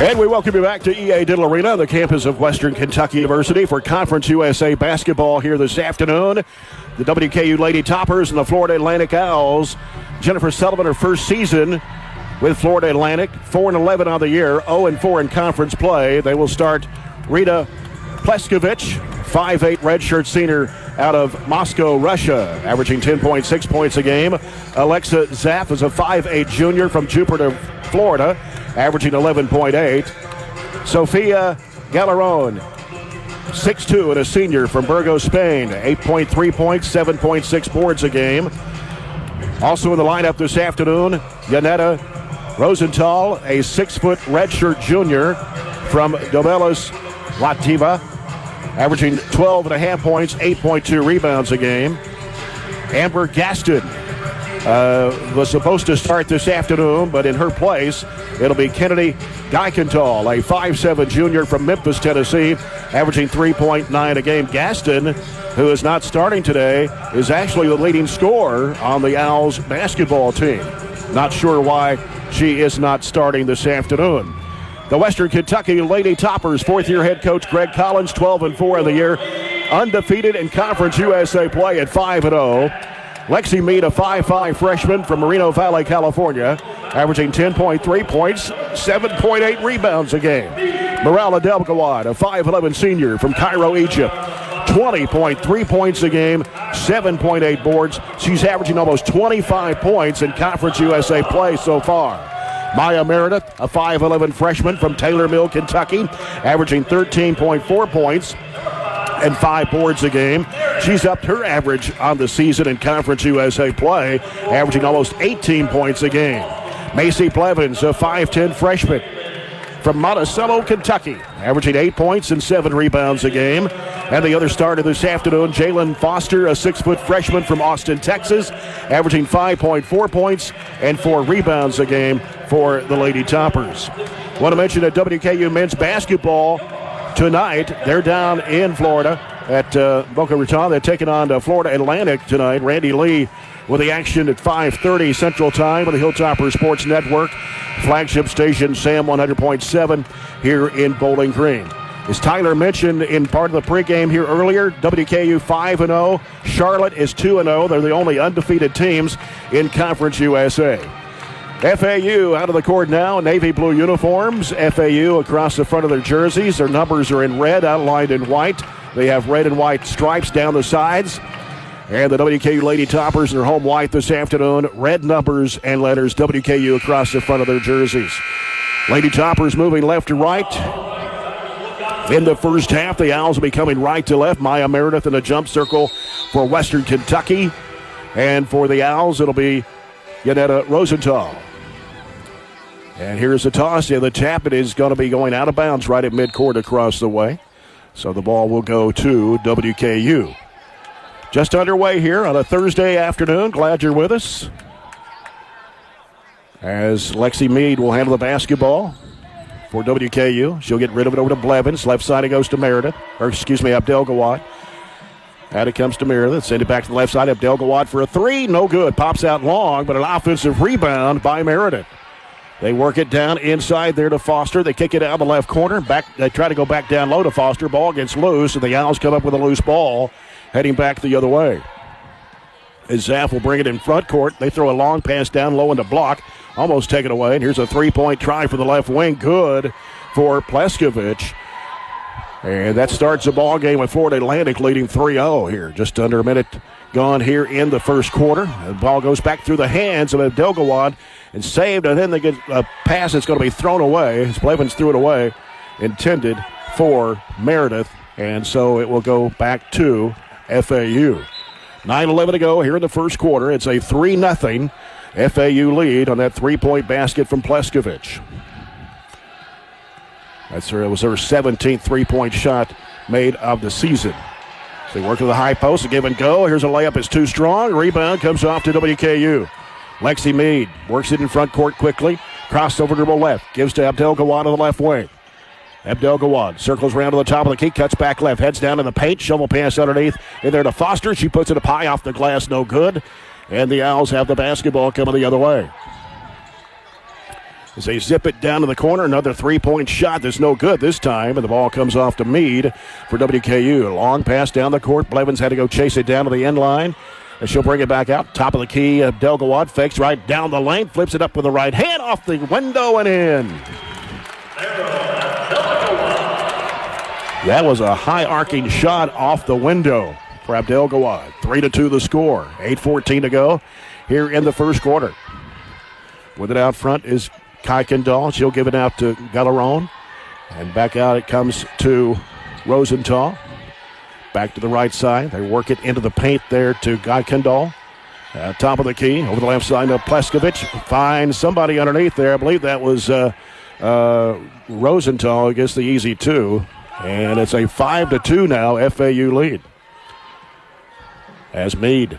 And we welcome you back to EA Diddle Arena, the campus of Western Kentucky University, for Conference USA basketball here this afternoon. The WKU Lady Toppers and the Florida Atlantic Owls. Jennifer Sullivan, her first season with Florida Atlantic, 4-11 on the year, 0-4 in conference play. They will start Rita Pleskovich, 5'8" redshirt senior out of Moscow, Russia, averaging 10.6 points a game. Alexa Zaff is a 5'8" junior from Jupiter, Florida, averaging 11.8. Sofia Galarone, 6'2" and a senior from Burgos, Spain, 8.3 points, 7.6 boards a game. Also in the lineup this afternoon, Yanetta Rosenthal, a 6-foot redshirt junior from Dobelis, Latvia, averaging 12.5 points, 8.2 rebounds a game. Amber Gaston was supposed to start this afternoon, but in her place, it'll be Kennedy Geikenthal, a 5'7" junior from Memphis, Tennessee, averaging 3.9 a game. Gaston, who is not starting today, is actually the leading scorer on the Owls basketball team. Not sure why she is not starting this afternoon. The Western Kentucky Lady Toppers, fourth-year head coach Greg Collins, 12-4 in the year, undefeated in Conference USA play at 5-0. Lexi Mead, a 5'5" freshman from Moreno Valley, California, averaging 10.3 points, 7.8 rebounds a game. Morala Delgawad, a 5'11" senior from Cairo, Egypt, 20.3 points a game, 7.8 boards. She's averaging almost 25 points in Conference USA play so far. Maya Meredith, a 5'11" freshman from Taylor Mill, Kentucky, averaging 13.4 points and 5 boards a game. She's upped her average on the season in Conference USA play, averaging almost 18 points a game. Macy Blevins, a 5'10" freshman from Monticello, Kentucky, averaging 8 points and 7 rebounds a game. And the other starter this afternoon, Jalen Foster, a 6-foot freshman from Austin, Texas, averaging 5.4 points and 4 rebounds a game for the Lady Toppers. Want to mention that WKU men's basketball tonight, they're down in Florida at Boca Raton. They're taking on Florida Atlantic tonight. Randy Lee with the action at 5:30 Central Time on the Hilltopper Sports Network, flagship station Sam 100.7 here in Bowling Green. As Tyler mentioned in part of the pregame here earlier, WKU 5-0. Charlotte is 2-0. They're the only undefeated teams in Conference USA. FAU out of the court now, navy blue uniforms. FAU across the front of their jerseys. Their numbers are in red, outlined in white. They have red and white stripes down the sides. And the WKU Lady Toppers in their home white this afternoon. Red numbers and letters, WKU across the front of their jerseys. Lady Toppers moving left to right. In the first half, the Owls will be coming right to left. Maya Meredith in a jump circle for Western Kentucky. And for the Owls, it'll be Yanetta Rosenthal. And here's the toss. Yeah, the tap, it is going to be going out of bounds right at midcourt across the way. So the ball will go to WKU. Just underway here on a Thursday afternoon. Glad you're with us. As Lexi Mead will handle the basketball for WKU. She'll get rid of it over to Blevins. Left side it goes to Meredith. Abdel-Gawad. Out it comes to Meredith. Send it back to the left side. Abdel-Gawad for a three. No good. Pops out long, but an offensive rebound by Meredith. They work it down inside there to Foster. They kick it out of the left corner. They try to go back down low to Foster. Ball gets loose, and the Owls come up with a loose ball, heading back the other way. As Zaff will bring it in front court. They throw a long pass down low in the block. Almost taken away. And here's a three-point try for the left wing. Good for Pleskovich. And that starts the ball game with Florida Atlantic leading 3-0 here. Just under a minute gone here in the first quarter. The ball goes back through the hands of Abdel-Gawad and saved. And then they get a pass that's going to be thrown away. As Blevins threw it away, intended for Meredith. And so it will go back to FAU. 9:11 to go here in the first quarter. It's a 3-0 FAU lead on that three-point basket from Pleskovich. It was her 17th three-point shot made of the season. So they work to the high post, a give and go. Here's a layup, it's too strong. Rebound comes off to WKU. Lexi Mead works it in front court quickly. Cross over to the left, gives to Abdel-Gawad on the left wing. Abdel-Gawad circles around to the top of the key, cuts back left, heads down to the paint, shovel pass underneath. In there to Foster, she puts it up high off the glass, no good. And the Owls have the basketball coming the other way. as they zip it down to the corner. Another three-point shot that's no good this time, and the ball comes off to Meade for WKU. Long pass down the court. Blevins had to go chase it down to the end line. And she'll bring it back out. Top of the key, Delgawad fakes right down the lane, flips it up with the right hand off the window and in. That was a high arcing shot off the window for Abdel-Gawad. 3-2 the score. 8:14 to go here in the first quarter. With it out front is Kuykendall. She'll give it out to Gallaron. And back out it comes to Rosenthal. Back to the right side. They work it into the paint there to Kuykendall. Top of the key. Over the left side to Pleskovich. Finds somebody underneath there. I believe that was Rosenthal gets the easy two. And it's a 5-2 now FAU lead. As Meade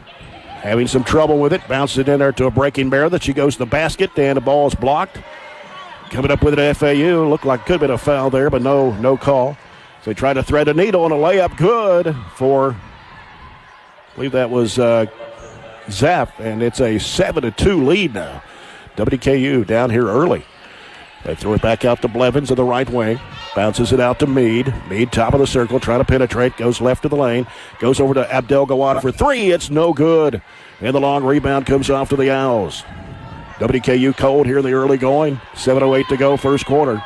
having some trouble with it. Bounces it in there to a breaking Meredith. She goes to the basket and the ball is blocked. Coming up with it at FAU. Looked like could have been a foul there, but no call. So they try to thread a needle and a layup good for, I believe that was Zapp, and it's a 7-2 lead now. WKU down here early. They throw it back out to Blevins in the right wing. Bounces it out to Meade. Meade top of the circle, trying to penetrate. Goes left of the lane. Goes over to Abdel-Gawad for three. It's no good. And the long rebound comes off to the Owls. WKU cold here in the early going. 7:08 to go, first quarter.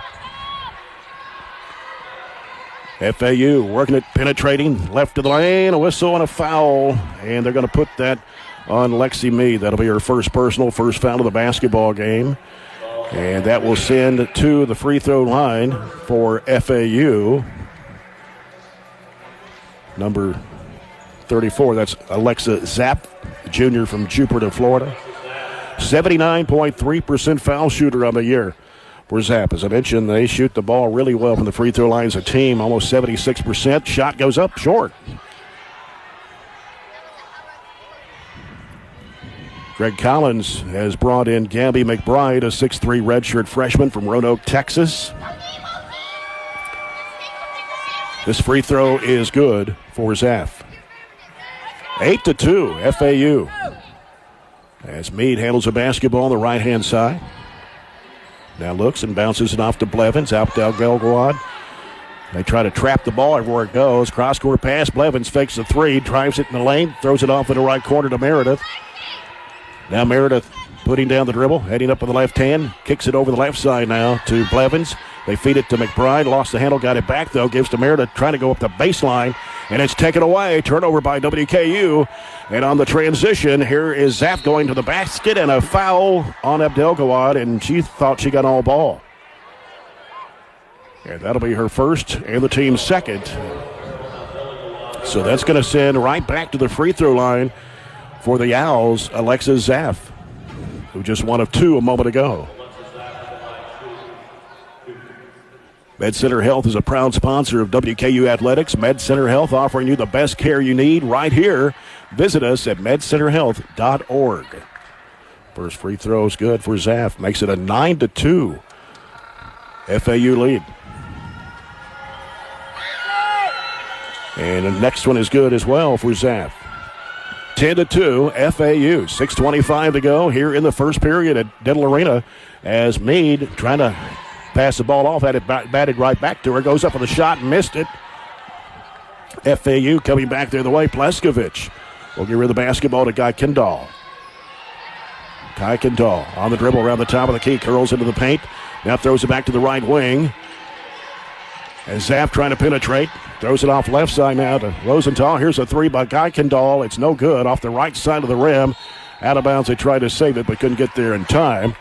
FAU working it, penetrating, left of the lane, a whistle and a foul. And they're going to put that on Lexi Meade. That'll be her first personal, first foul of the basketball game. And that will send to the free throw line for FAU. Number 34, that's Alexa Zapp, junior from Jupiter, Florida. 79.3% foul shooter on the year for Zapp. As I mentioned, they shoot the ball really well from the free throw line as a team, almost 76%. Shot goes up short. Greg Collins has brought in Gabby McBride, a 6'3" redshirt freshman from Roanoke, Texas. This free throw is good for Zapp. 8-2, FAU. As Meade handles the basketball on the right-hand side. Now looks and bounces it off to Blevins, out to Abdel-Gawad. They try to trap the ball everywhere it goes. Cross-court pass, Blevins fakes the three, drives it in the lane, throws it off in the right corner to Meredith. Now Meredith putting down the dribble, heading up with the left hand, kicks it over the left side now to Blevins. They feed it to McBride, lost the handle, got it back though, gives to Meredith, trying to go up the baseline, and it's taken away. Turnover by WKU. And on the transition, here is Zapp going to the basket, and a foul on Abdel-Gawad, and she thought she got all ball. And that'll be her first and the team's second. So that's going to send right back to the free throw line for the Owls, Alexa Zapp, who just one of two a moment ago. MedCenter Health is a proud sponsor of WKU Athletics. MedCenter Health offering you the best care you need right here. Visit us at medcenterhealth.org. First free throw is good for Zapp. Makes it a 9-2 FAU lead. And the next one is good as well for Zapp. 10-2 FAU. 6:25 to go here in the first period at Diddle Arena as Meade trying to pass the ball off, had it batted right back to her, goes up with a shot, missed it. FAU coming back the other way. Pleskovich will give her the basketball to Kuykendall. Kuykendall on the dribble around the top of the key, curls into the paint, now throws it back to the right wing. And Zapp trying to penetrate. Throws it off left side now to Rosenthal. Here's a three by Kuykendall. It's no good. Off the right side of the rim. Out of bounds. They tried to save it but couldn't get there in time.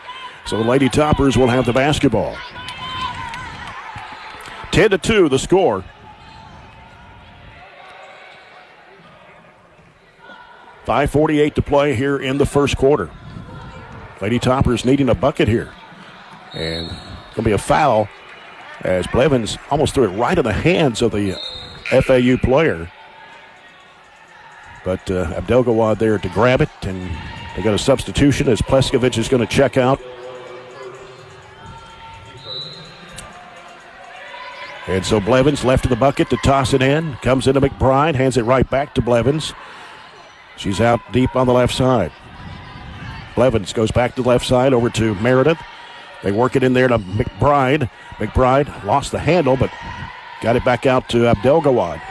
So the Lady Toppers will have the basketball. 10-2 the score. .548 to play here in the first quarter. Lady Toppers needing a bucket here. And going to be a foul as Blevins almost threw it right in the hands of the FAU player. But Abdel-Gawad there to grab it, and they got a substitution as Pleskovich is going to check out. And so Blevins left of the bucket to toss it in. Comes into McBride, hands it right back to Blevins. She's out deep on the left side. Blevins goes back to the left side over to Meredith. They work it in there to McBride. McBride lost the handle, but got it back out to Abdelgawad.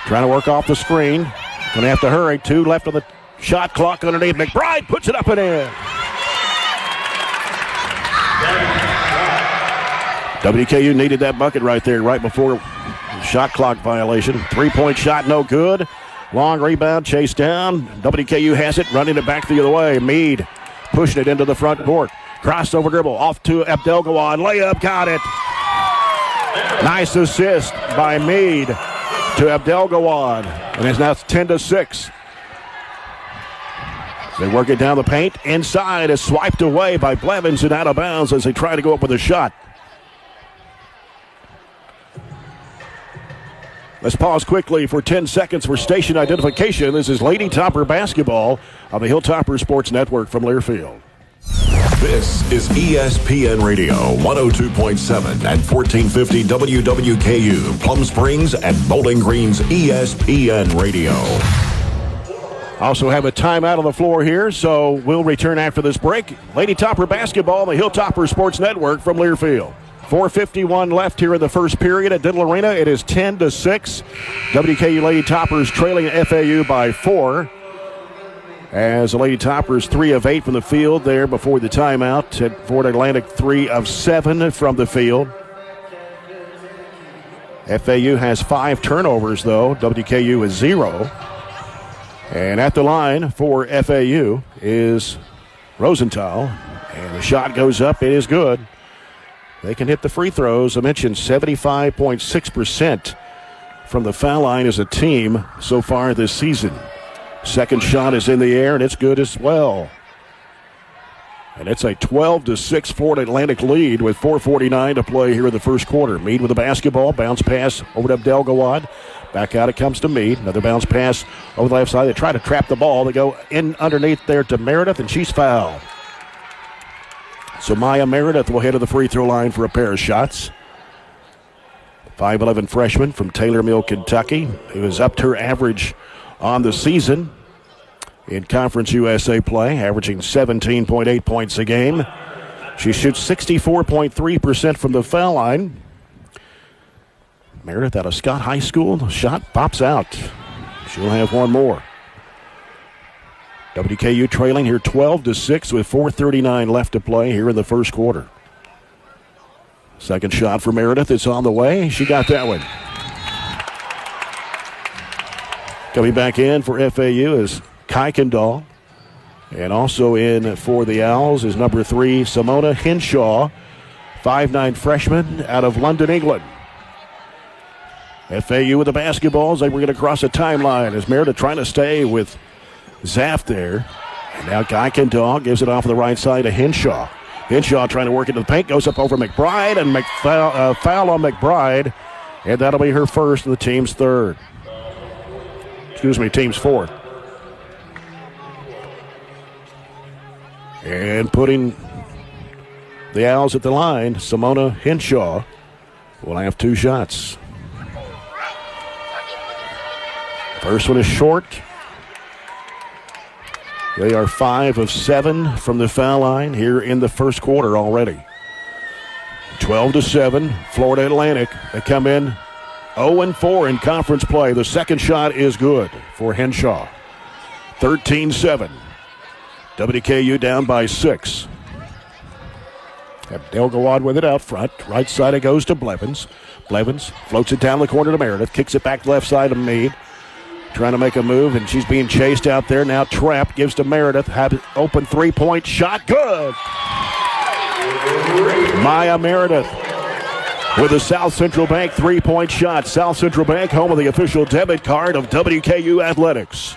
Trying to work off the screen. Going to have to hurry. 2 left on the shot clock underneath. McBride puts it up and in. WKU needed that bucket right there, right before the shot clock violation. 3-point shot, no good. Long rebound, chased down. WKU has it, running it back the other way. Meade pushing it into the front court. Crossover dribble, off to Abdelgawad. Layup, got it. Nice assist by Meade to Abdelgawad. And it's now 10-6. They work it down the paint. Inside is swiped away by Blevins and out of bounds as they try to go up with a shot. Let's pause quickly for 10 seconds for station identification. This is Lady Topper basketball on the Hilltopper Sports Network from Learfield. This is ESPN Radio 102.7 and 1450 WWKU, Plum Springs and Bowling Green's ESPN Radio. Also have a timeout on the floor here, so we'll return after this break. Lady Topper basketball on the Hilltopper Sports Network from Learfield. 4:51 left here in the first period at Diddle Arena. It is 10-6. WKU Lady Toppers trailing FAU by 4. As the Lady Toppers 3 of 8 from the field there before the timeout. At Florida Atlantic 3 of 7 from the field. FAU has 5 turnovers though. WKU is 0. And at the line for FAU is Rosenthal. And the shot goes up. It is good. They can hit the free throws. I mentioned 75.6% from the foul line as a team so far this season. Second shot is in the air, and it's good as well. And it's a 12-6 Florida Atlantic lead with 4:49 to play here in the first quarter. Meade with the basketball. Bounce pass over to Abdelgawad. Back out it comes to Meade. Another bounce pass over the left side. They try to trap the ball. They go in underneath there to Meredith, and she's fouled. So Maya Meredith will head to the free throw line for a pair of shots. 5'11 freshman from Taylor Mill, Kentucky, who has upped her average on the season in Conference USA play, averaging 17.8 points a game. She shoots 64.3% from the foul line. Meredith out of Scott High School. The shot pops out. She'll have one more. WKU trailing here 12-6 with 4:39 left to play here in the first quarter. Second shot for Meredith. It's on the way. She got that one. Coming back in for FAU is Kuykendall. And also in for the Owls is number 3, Simona Henshaw, 5'9 freshman out of London, England. FAU with the basketballs. They were going to cross a timeline as Meredith trying to stay with Zaft there. And now Kuykendall gives it off the right side to Henshaw. Henshaw trying to work into the paint. Goes up over McBride and foul on McBride. And that'll be her first and the team's third. Team's fourth. And putting the Owls at the line, Simona Henshaw will have 2 shots. First one is short. They are 5 of 7 from the foul line here in the first quarter already. 12-7, Florida Atlantic. They come in 0-4 in conference play. The second shot is good for Henshaw. 13-7. WKU down by 6. Abdelgawad with it out front. Right side it goes to Blevins. Blevins floats it down the corner to Meredith. Kicks it back left side to Meade. Trying to make a move, and she's being chased out there. Now trapped. Gives to Meredith. Have it open 3-point shot. Good. Maya Meredith with a South Central Bank 3-point shot. South Central Bank, home of the official debit card of WKU Athletics.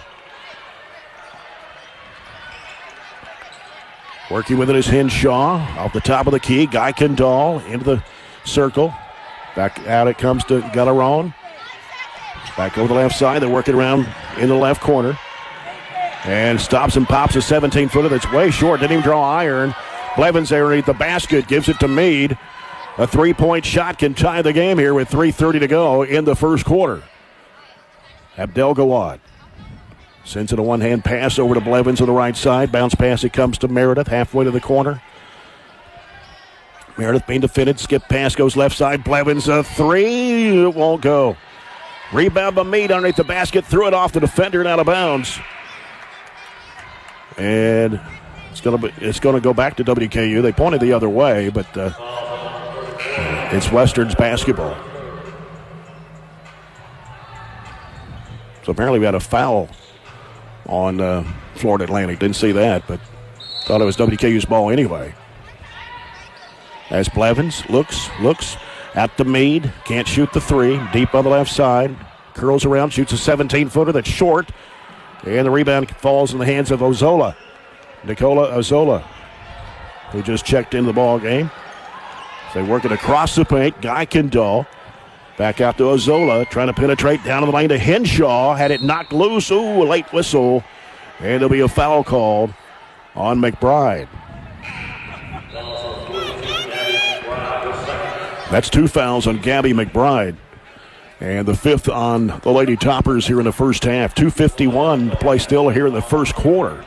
Working with it is Henshaw. Off the top of the key. Kuykendall into the circle. Back out it comes to Gallaron. Back over the left side. They're working around in the left corner. And stops and pops a 17-footer that's way short. Didn't even draw iron. Blevins there underneath the basket. Gives it to Meade. A 3-point shot can tie the game here with 3:30 to go in the first quarter. Abdelgawad sends it a one-hand pass over to Blevins on the right side. Bounce pass. It comes to Meredith halfway to the corner. Meredith being defended. Skip pass goes left side. Blevins a three. It won't go. Rebound by Meade underneath the basket. Threw it off the defender and out of bounds. And it's going to go back to WKU. They pointed the other way, but it's Western's basketball. So apparently we had a foul on Florida Atlantic. Didn't see that, but thought it was WKU's ball anyway. As Blevins looks at the Meade. Can't shoot the three. Deep on the left side. Curls around, shoots a 17-footer that's short. And the rebound falls in the hands of Ozola. Nicola Ozola, who just checked into the ball game. So they work it across the paint. Guy Kendall. Back out to Ozola, trying to penetrate down in the lane to Henshaw. Had it knocked loose. Ooh, a late whistle. And there'll be a foul called on McBride. That's 2 fouls on Gabby McBride. And the 5th on the Lady Toppers here in the first half. 2:51 to play still here in the first quarter.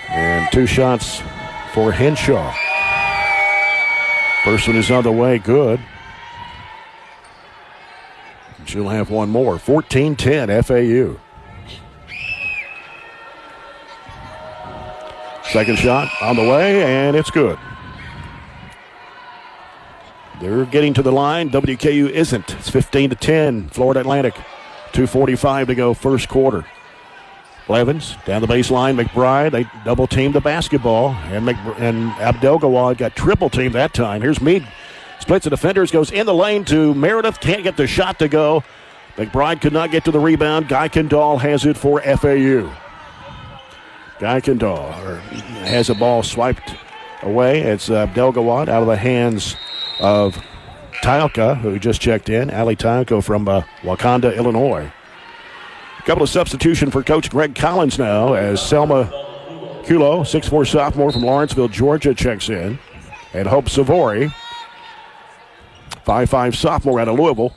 And 2 shots for Henshaw. First one is on the way, good. She'll have one more. 14-10 FAU. Second shot on the way, and it's good. They're getting to the line. WKU isn't. It's 15-10. Florida Atlantic. 2:45 to go, first quarter. Blevins down the baseline. McBride. They double teamed the basketball, and Abdelgawad got triple teamed that time. Here's Meade. Splits the defenders, goes in the lane to Meredith. Can't get the shot to go. McBride could not get to the rebound. Guy Kendall has it for FAU. Guy Kendall has a ball swiped away. It's Abdelgawad out of the hands of Tauka, who just checked in. Ali Tauka from Wakanda, Illinois. A couple of substitution for Coach Greg Collins now as Selma Kulo, 6'4" sophomore from Lawrenceville, Georgia, checks in. And Hope Savory, 5'5" sophomore out of Louisville,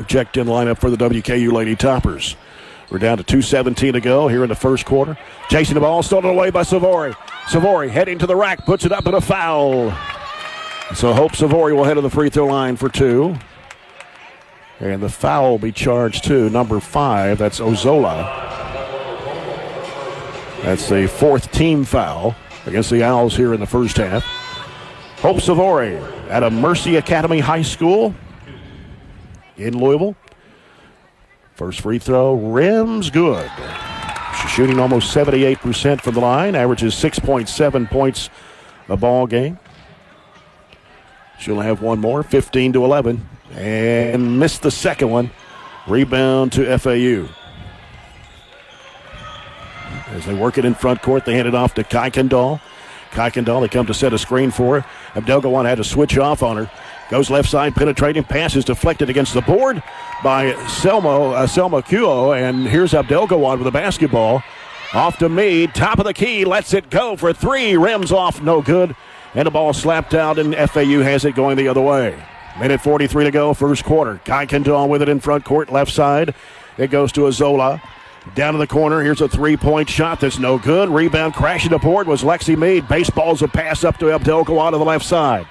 checked in the lineup for the WKU Lady Toppers. We're down to 2:17 to go here in the first quarter. Chasing the ball, stolen away by Savory. Savory heading to the rack, puts it up and a foul. So Hope Savory will head to the free throw line for 2. And the foul will be charged to number 5. That's Ozola. That's the 4th team foul against the Owls here in the first half. Hope Savory at a Mercy Academy High School in Louisville. First free throw, rims good. She's shooting almost 78% from the line, averages 6.7 points a ball game. She'll have one more, 15-11, and missed the second one. Rebound to FAU. As they work it in front court, they hand it off to Kuykendall. Kuykendall, they come to set a screen for her. Abdelgawad had to switch off on her. Goes left side, penetrating, pass is deflected against the board by Selma Kuo, and here's Abdelgawad with the basketball. Off to Meade, top of the key, lets it go for 3, rims off, no good. And the ball slapped out, and FAU has it going the other way. Minute 43 to go, first quarter. Kuykendall with it in front court, left side. It goes to Ozola. Down in the corner, here's a 3-point shot that's no good. Rebound crashing the board was Lexi Meade. Baseball's a pass up to Abdelgawad on the left side.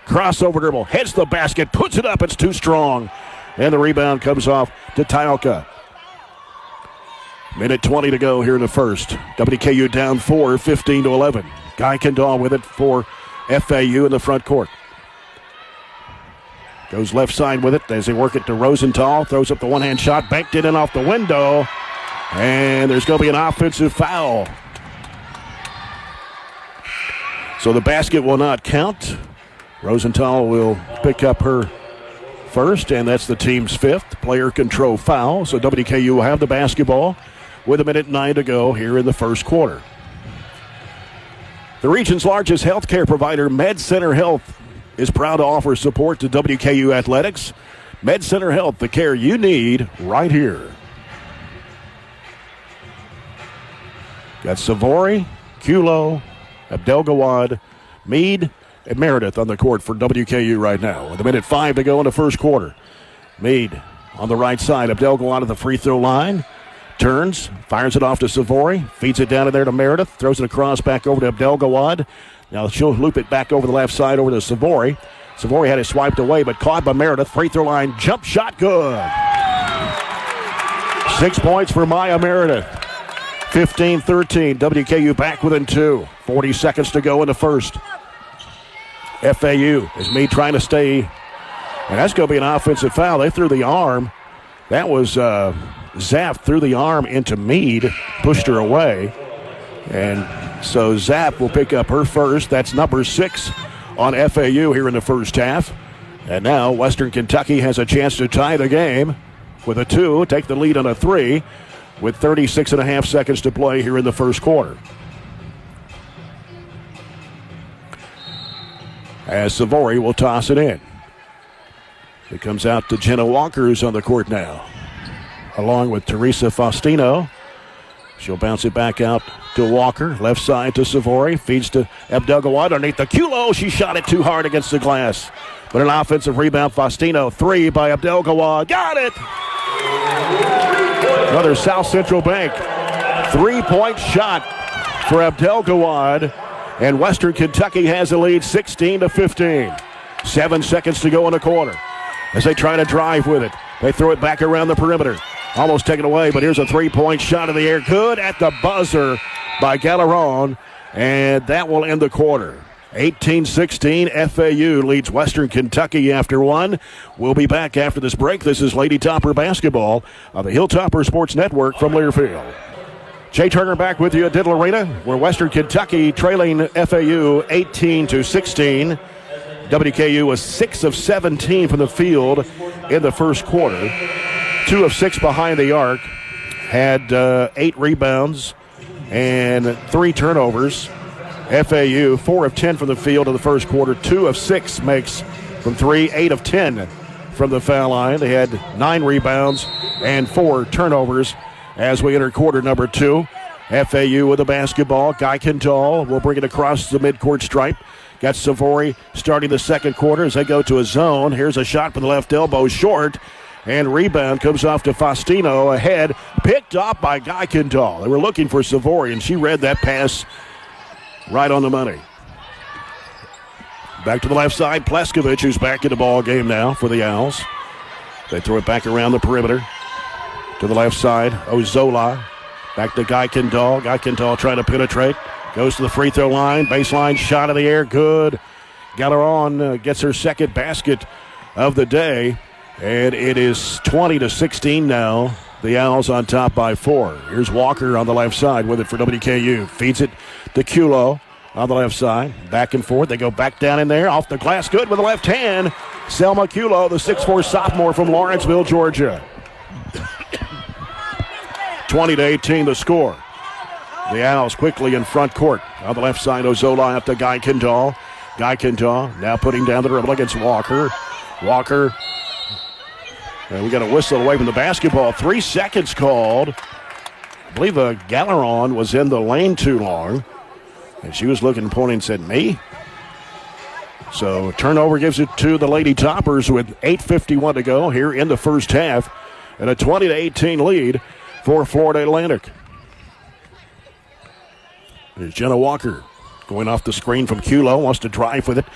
Crossover dribble, heads the basket, puts it up, it's too strong. And the rebound comes off to Tauka. Minute 20 to go here in the first. WKU down 4, 15-11. Kuykendall with it for FAU in the front court. Goes left side with it as they work it to Rosenthal. Throws up the one-hand shot, banked it in off the window. And there's going to be an offensive foul. So the basket will not count. Rosenthal will pick up her first, and that's the team's 5th player control foul. So WKU will have the basketball with 1:09 to go here in the first quarter. The region's largest healthcare provider, MedCenter Health, is proud to offer support to WKU athletics. MedCenter Health, the care you need right here. Got Savory, Kulo, Abdelgawad, Meade, and Meredith on the court for WKU right now. With 1:05 to go in the first quarter. Meade on the right side. Abdelgawad at the free throw line. Turns, fires it off to Savory, feeds it down in there to Meredith, throws it across back over to Abdel-Gawad. Now she'll loop it back over the left side over to Savory. Savory had it swiped away, but caught by Meredith. Free throw line, jump shot, good. 6 points for Maya Meredith. 15-13, WKU back within 2. 40 seconds to go in the first. FAU is Meade trying to stay, and that's going to be an offensive foul. They threw the arm. That was Zapp threw the arm into Meade, pushed her away. And so Zapp will pick up her first. That's number 6 on FAU here in the first half. And now Western Kentucky has a chance to tie the game with a 2, take the lead on a 3, with 36.5 seconds to play here in the first quarter. As Savory will toss it in. It comes out to Jenna Walker, who's on the court now, along with Teresa Faustino. She'll bounce it back out to Walker. Left side to Savory. Feeds to Abdel-Gawad underneath the Culo. She shot it too hard against the glass. But an offensive rebound. Faustino. 3 by Abdel-Gawad. Got it! Another South Central Bank 3-point shot for Abdel-Gawad. And Western Kentucky has a lead 16-15. 7 seconds to go in the quarter. As they try to drive with it, they throw it back around the perimeter. Almost taken away, but here's a 3-point shot in the air. Good at the buzzer by Galeron, and that will end the quarter. 18-16, FAU leads Western Kentucky after 1. We'll be back after this break. This is Lady Topper basketball on the Hilltopper Sports Network from Learfield. Jay Turner back with you at Diddle Arena, where Western Kentucky trailing FAU 18-16. WKU was 6 of 17 from the field in the first quarter. 2 of 6 behind the arc. Had 8 rebounds and 3 turnovers. FAU 4 of 10 from the field in the first quarter. 2 of 6 makes from 3. 8 of 10 from the foul line. They had 9 rebounds and 4 turnovers as we enter quarter number 2. FAU with the basketball. Guy Kendall will bring it across the midcourt stripe. Got Savory starting the second quarter as they go to a zone. Here's a shot from the left elbow, short. And rebound comes off to Faustino ahead. Picked up by Guy Kendall. They were looking for Savory, and she read that pass right on the money. Back to the left side. Pleskovich, who's back in the ball game now for the Owls. They throw it back around the perimeter. To the left side, Ozola. Back to Guy Kendall. Guy Kendall trying to penetrate. Goes to the free throw line. Baseline shot in the air. Good. Galeron gets her second basket of the day. And it is 20-16 now. The Owls on top by 4. Here's Walker on the left side with it for WKU. Feeds it to Culo on the left side. Back and forth. They go back down in there. Off the glass. Good with the left hand. Selma Culo, the 6'4 sophomore from Lawrenceville, Georgia. 20-18 the score. The Owls quickly in front court. On the left side, Ozola up to Guy Kendall. Guy Kendall now putting down the dribble against Walker. Walker. And we got a whistle away from the basketball. 3 seconds called. I believe Galeron was in the lane too long. And she was looking, pointing, and said, me? So turnover gives it to the Lady Toppers with 8:51 to go here in the first half. And a 20-18 lead for Florida Atlantic. There's Jenna Walker going off the screen from Culo. Wants to drive with it.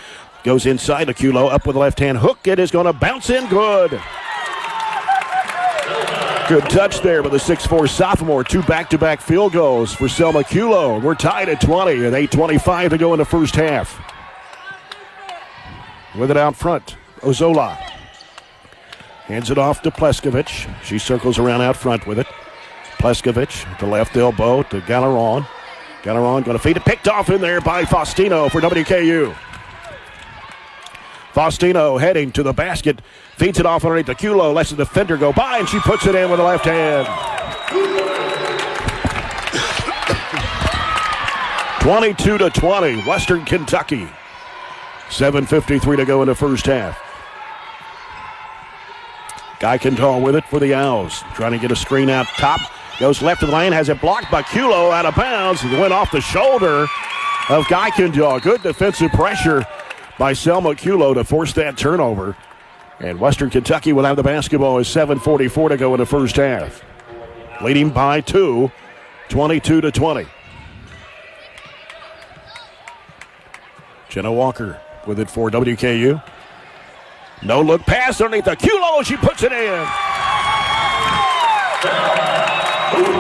Goes inside to Culo. Up with the left hand hook. It is going to bounce in. Good. Good touch there by the 6'4 sophomore. 2 back-to-back field goals for Selma Culo. We're tied at 20 and 8:25 to go in the first half. With it out front, Ozola. Hands it off to Pleskovich. She circles around out front with it. Pleskovich to left elbow to Galeron. Galeron going to feed it. Picked off in there by Faustino for WKU. Faustino heading to the basket. Feeds it off underneath the Culo. Lets the defender go by, and she puts it in with the left hand. 22-20, Western Kentucky. 7:53 to go in the first half. Guy Kendall with it for the Owls. Trying to get a screen out top. Goes left of the lane. Has it blocked by Culo out of bounds. It went off the shoulder of Guy Kendall. Good defensive pressure by Selma Culo to force that turnover. And Western Kentucky will have the basketball with 7:44 to go in the first half. leading by 2, 22-20. Jenna Walker with it for WKU. No look pass underneath the Culo. She puts it in.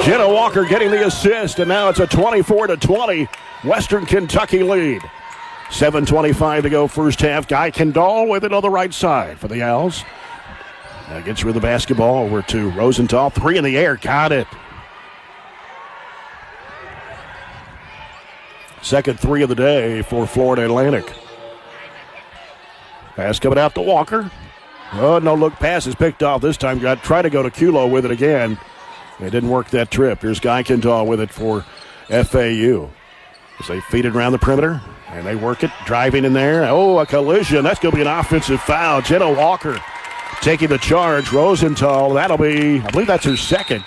Jenna Walker getting the assist, and now it's a 24-20 Western Kentucky lead. 7:25 to go first half. Guy Kendall with it on the right side for the Owls. Now gets rid of the basketball over to Rosenthal. 3 in the air. Got it. Second 3 of the day for Florida Atlantic. Pass coming out to Walker. Oh, no look pass is picked off this time. Got try to go to Culo with it again. It didn't work that trip. Here's Guy Kendall with it for FAU. As they feed it around the perimeter, and they work it, driving in there. Oh, a collision. That's going to be an offensive foul. Jenna Walker taking the charge. Rosenthal, that'll be, I believe that's her second.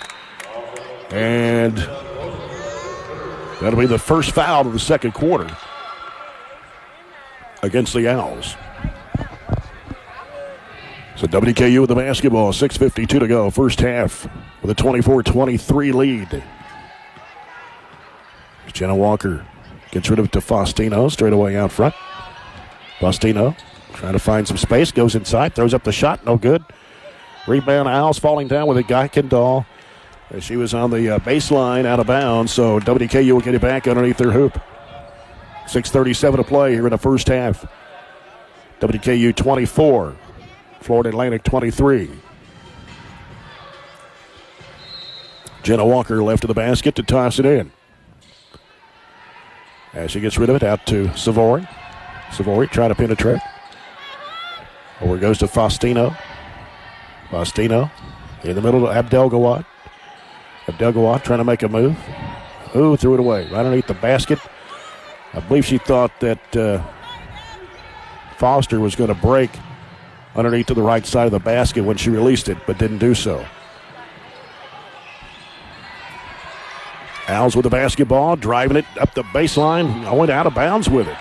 And that'll be the first foul of the second quarter against the Owls. So WKU with the basketball, 6:52 to go, first half with a 24-23 lead. Jenna Walker gets rid of it to Faustino, straight away out front. Faustino trying to find some space, goes inside, throws up the shot, no good. Rebound, Owls falling down with a Guy Kendall. She was on the baseline, out of bounds, so WKU will get it back underneath their hoop. 6:37 to play here in the first half. WKU 24. Florida Atlantic 23. Jenna Walker left to the basket to toss it in. As she gets rid of it, out to Savory. Savory trying to penetrate. Over goes to Faustino. Faustino in the middle of Abdelgawad. Abdelgawad trying to make a move. Ooh, threw it away right underneath the basket. I believe she thought that Foster was going to break underneath to the right side of the basket when she released it, but didn't do so. Owls with the basketball, driving it up the baseline. I went out of bounds with it.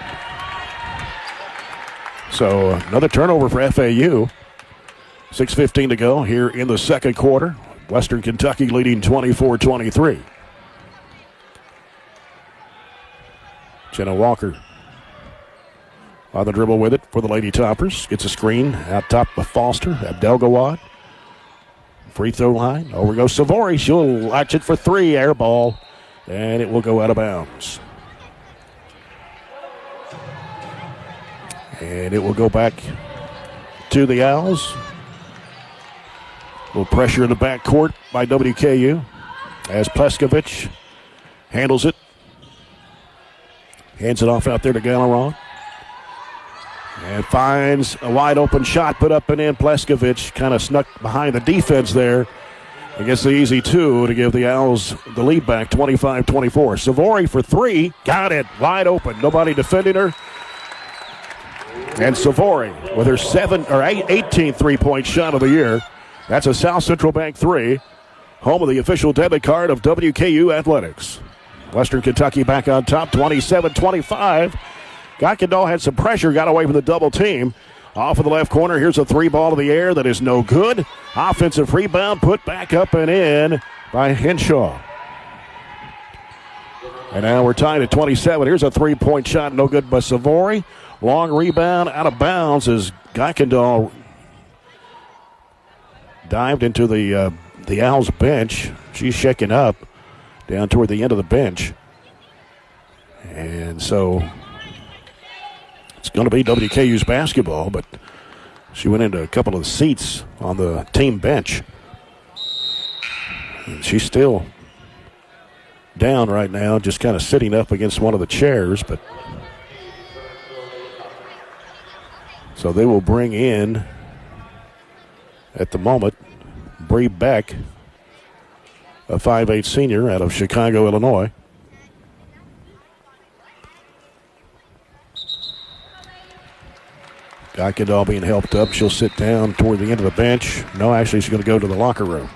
So another turnover for FAU. 6:15 to go here in the second quarter. Western Kentucky leading 24-23. Jenna Walker on the dribble with it for the Lady Toppers. Gets a screen out top of Foster. Abdelgawad. Free throw line. Over goes Savory. She'll latch it for 3. Air ball. And it will go out of bounds. And it will go back to the Owls. A little pressure in the backcourt by WKU as Pleskovich handles it. Hands it off out there to Galeron. And finds a wide open shot put up and in. Pleskovich kind of snuck behind the defense there. And gets the easy 2 to give the Owls the lead back, 25-24. Savory for 3. Got it. Wide open. Nobody defending her. And Savory with her 18th three-point shot of the year. That's a South Central Bank 3. Home of the official debit card of WKU Athletics. Western Kentucky back on top, 27-25. Gockendall had some pressure, got away from the double team. Off of the left corner, here's a 3 ball to the air that is no good. Offensive rebound put back up and in by Henshaw. And now we're tied at 27. Here's a 3-point shot, no good by Savory. Long rebound out of bounds as Gockendall dived into the Owls bench. She's shaking up down toward the end of the bench. And so it's going to be WKU's basketball, but she went into a couple of seats on the team bench. And she's still down right now, just kind of sitting up against one of the chairs. But so they will bring in, at the moment, Bree Beck, a 5'8" senior out of Chicago, Illinois. Gockendall being helped up. She'll sit down toward the end of the bench. No, actually, she's going to go to the locker room.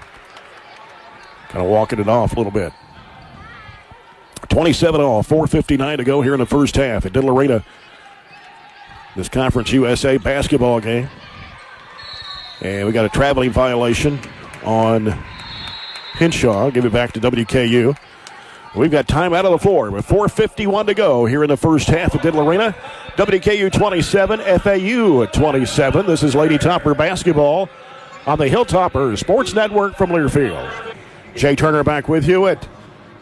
Kind of walking it off a little bit. 27-all, 4:59 to go here in the first half at Diddle Arena. This Conference USA basketball game. And we got a traveling violation on Hinshaw. Give it back to WKU. We've got time out of the floor with 4:51 to go here in the first half at Diddle Arena. WKU 27, FAU 27. This is Lady Topper basketball on the Hilltopper Sports Network from Learfield. Jay Turner back with you at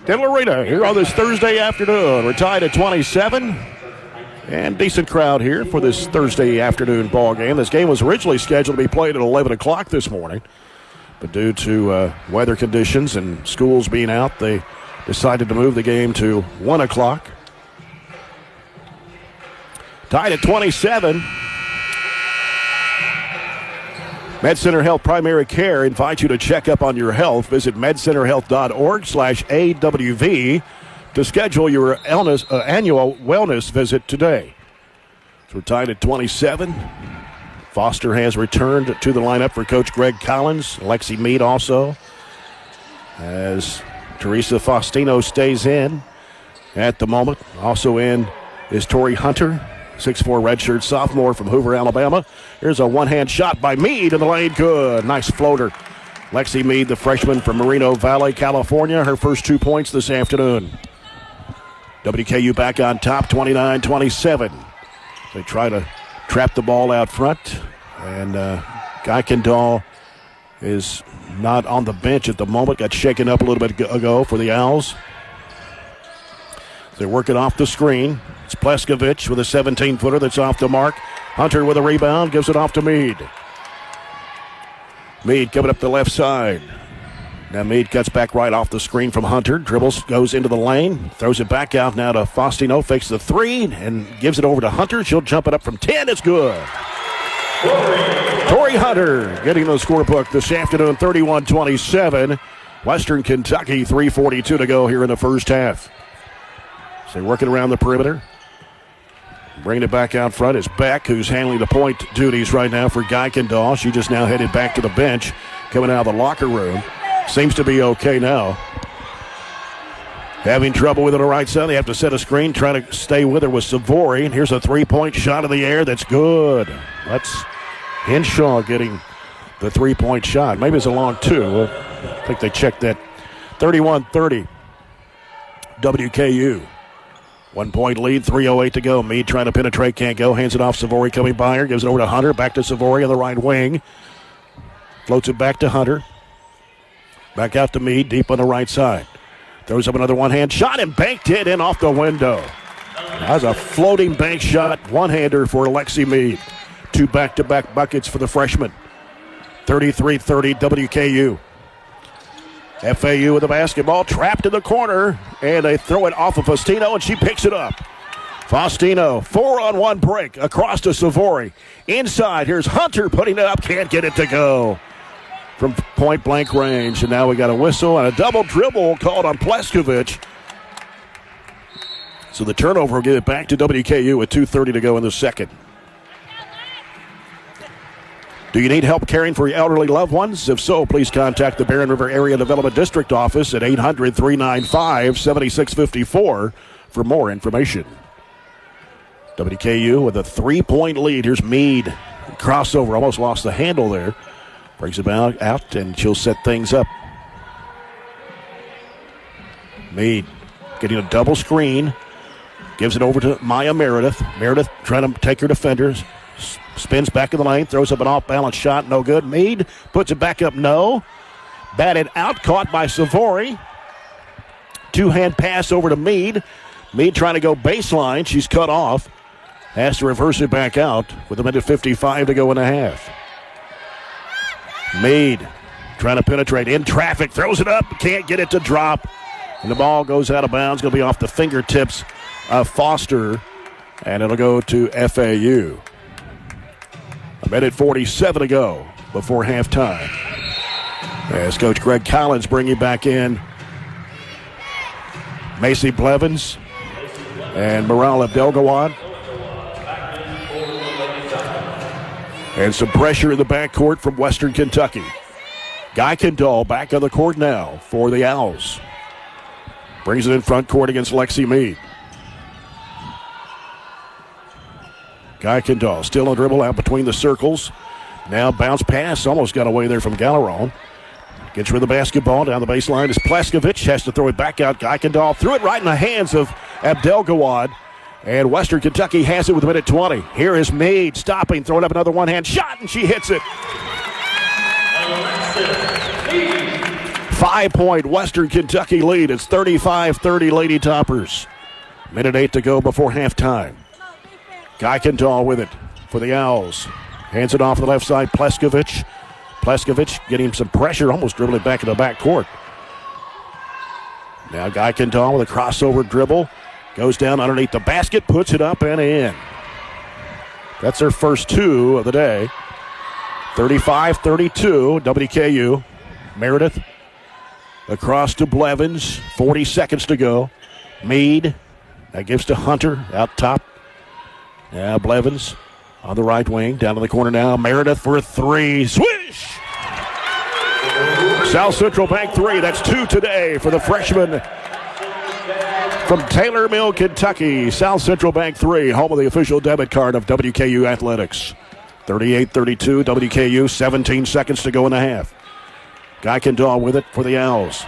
Diddle Arena here on this Thursday afternoon. We're tied at 27. And decent crowd here for this Thursday afternoon ball game. This game was originally scheduled to be played at 11 o'clock this morning. But due to weather conditions and schools being out, they decided to move the game to 1 o'clock. Tied at 27. MedCenter Health Primary Care invites you to check up on your health. Visit medcenterhealth.org/AWV to schedule your annual wellness visit today. So we're tied at 27. Foster has returned to the lineup for Coach Greg Collins. Lexi Mead also, as Teresa Faustino stays in at the moment. Also in is Tori Hunter, 6'4" redshirt sophomore from Hoover, Alabama. Here's a one-hand shot by Mead in the lane. Good. Nice floater. Lexi Mead, the freshman from Moreno Valley, California. Her first 2 points this afternoon. WKU back on top, 29-27. They try to trap the ball out front. And Guy Kendall is not on the bench at the moment. Got shaken up a little bit ago for the Owls. They're working off the screen. It's Pleskovich with a 17-footer that's off the mark. Hunter with a rebound, gives it off to Mead. Mead coming up the left side. Now Mead cuts back right off the screen from Hunter. Dribbles, goes into the lane. Throws it back out now to Faustino. Fakes the three and gives it over to Hunter. She'll jump it up from 10. It's good. Tori Hunter getting the scorebook this afternoon, 31-27. Western Kentucky, 3:42 to go here in the first half. So they're working around the perimeter. Bringing it back out front is Beck, who's handling the point duties right now for Guy Kendall. She just now headed back to the bench, coming out of the locker room. Seems to be okay now. Having trouble with it on the right side. They have to set a screen, trying to stay with her with Savory. And here's a three-point shot in the air that's good. That's Henshaw getting the three-point shot. Maybe it's a long two. I think they checked that. 31-30. WKU. 1 point lead, 3:08 to go. Mead trying to penetrate, can't go. Hands it off. Savory coming by her. Gives it over to Hunter. Back to Savory on the right wing. Floats it back to Hunter. Back out to Mead, deep on the right side. Throws up another one-hand shot and banked it in off the window. That was a floating bank shot, one-hander for Lexi Mead. 2 back-to-back buckets for the freshman. 33-30 WKU. FAU with the basketball, trapped in the corner, and they throw it off of Faustino, and she picks it up. Faustino, 4-on-1 break across to Savory. Inside, here's Hunter putting it up, can't get it to go from point-blank range. And now we got a whistle and a double dribble called on Pleskovich. So the turnover will give it back to WKU with 2:30 to go in the second. Do you need help caring for your elderly loved ones? If so, please contact the Barron River Area Development District Office at 800-395-7654 for more information. WKU with a 3-point lead. Here's Mead. Crossover, almost lost the handle there. Brings it out, and she'll set things up. Mead getting a double screen. Gives it over to Maya Meredith. Meredith trying to take her defenders. Spins back in the lane. Throws up an off-balance shot. No good. Mead puts it back up. No. Batted out. Caught by Savory. 2-hand pass over to Mead. Mead trying to go baseline. She's cut off. Has to reverse it back out with 1:55 to go in the half. Mead trying to penetrate in traffic. Throws it up. Can't get it to drop. And the ball goes out of bounds. Going to be off the fingertips of Foster. And it'll go to FAU. 1:47 to go before halftime. As Coach Greg Collins bringing back in Macy Blevins and Maral Abdelgawad. And some pressure in the backcourt from Western Kentucky. Guy Kendall back on the court now for the Owls. Brings it in front court against Lexi Mead. Guy Kendall still a dribble out between the circles. Now bounce pass. Almost got away there from Galleron. Gets rid of the basketball down the baseline as Pleskovic has to throw it back out. Eichendahl threw it right in the hands of Abdelgawad. And Western Kentucky has it with a minute 20. Here is Meade stopping, throwing up another one-hand shot, and she hits it. 5-point Western Kentucky lead. It's 35-30 Lady Toppers. Minute 8 to go before halftime. Eichendahl with it for the Owls. Hands it off to the left side, Pleskovic. Pleskovic getting some pressure, almost dribbling back in the backcourt. Now Eichendahl with a crossover dribble. Goes down underneath the basket, puts it up and in. That's their first two of the day. 35-32, WKU. Meredith across to Blevins. 40 seconds to go. Meade. That gives to Hunter out top. Now Blevins on the right wing. Down to the corner now. Meredith for a three. Swish! South Central Bank three. That's two today for the freshman from Taylor Mill, Kentucky. South Central Bank 3, home of the official debit card of WKU Athletics. 38-32, WKU, 17 seconds to go in the half. Eichendahl with it for the Owls.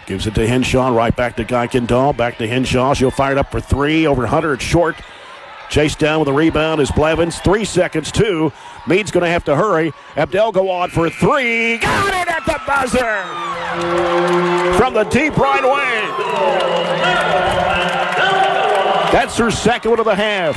Gives it to Henshaw, right back to Eichendahl, back to Henshaw. She'll fire it up for three, over Hunter, it's short. Chased down with a rebound is Blevins. 3 seconds, two. Meade's going to have to hurry. Abdelgawad for three. Got it at the buzzer! From the deep right wing. That's her second one of the half.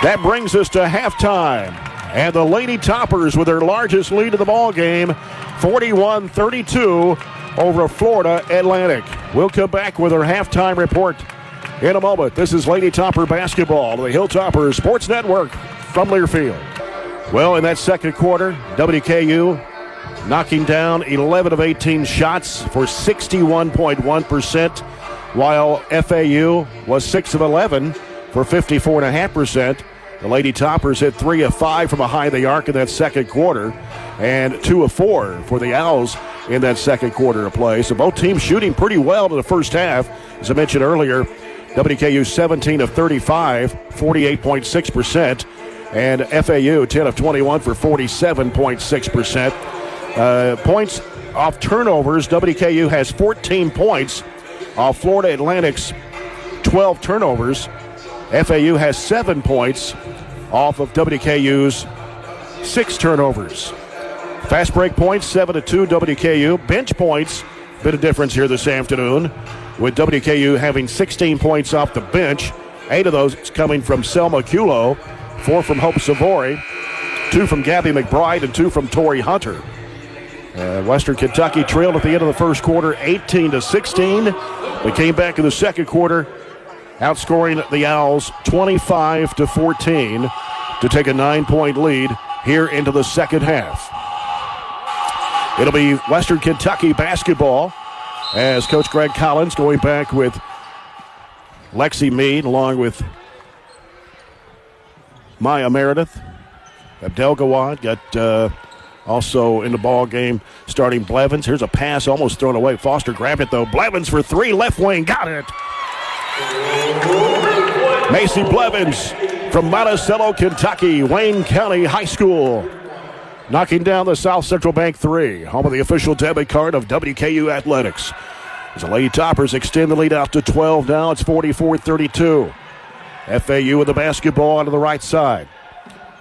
That brings us to halftime. And the Lady Toppers with their largest lead of the ball game, 41-32 over Florida Atlantic. We'll come back with our halftime report in a moment. This is Lady Topper basketball, the Hilltoppers Sports Network from Learfield. Well, in that second quarter, WKU knocking down 11 of 18 shots for 61.1%, while FAU was 6 of 11 for 54.5%. The Lady Toppers hit 3 of 5 from behind the arc in that second quarter, and 2 of 4 for the Owls in that second quarter of play. So both teams shooting pretty well in the first half. As I mentioned earlier, WKU 17 of 35, 48.6%, and FAU 10 of 21 for 47.6%. Points off turnovers, WKU has 14 points off Florida Atlantic's 12 turnovers. FAU has 7 points off of WKU's 6 turnovers. Fast break points, 7-2 WKU. Bench points, bit of difference here this afternoon, with WKU having 16 points off the bench. 8 of those coming from Selma Kulo, 4 from Hope Savory, 2 from Gabby McBride, and 2 from Tori Hunter. Western Kentucky trailed at the end of the first quarter 18-16. They came back in the second quarter, outscoring the Owls 25-14 to take a 9-point lead here into the second half. It'll be Western Kentucky basketball as Coach Greg Collins going back with Lexi Meade along with Maya Meredith. Abdelgawad got also in the ball game starting Blevins. Here's a pass almost thrown away. Foster grabbed it though. Blevins for 3, left wing, got it. Macy Blevins from Monticello, Kentucky, Wayne County High School, knocking down the South Central Bank 3, home of the official debit card of WKU Athletics. As the Lady Toppers extend the lead out to 12 now, it's 44-32. FAU with the basketball onto the right side.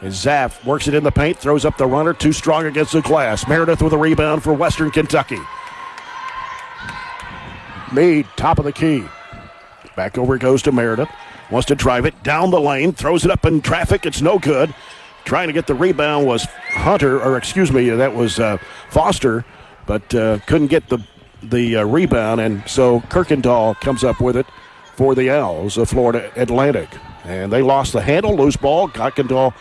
And Zaff works it in the paint, throws up the runner, too strong against the glass. Meredith with a rebound for Western Kentucky. Meade, top of the key. Back over it goes to Meredith. Wants to drive it down the lane, throws it up in traffic. It's no good. Trying to get the rebound was that was Foster, but couldn't get the rebound, and so Kirkendall comes up with it for the Owls of Florida Atlantic. And they lost the handle, loose ball. Kirkendall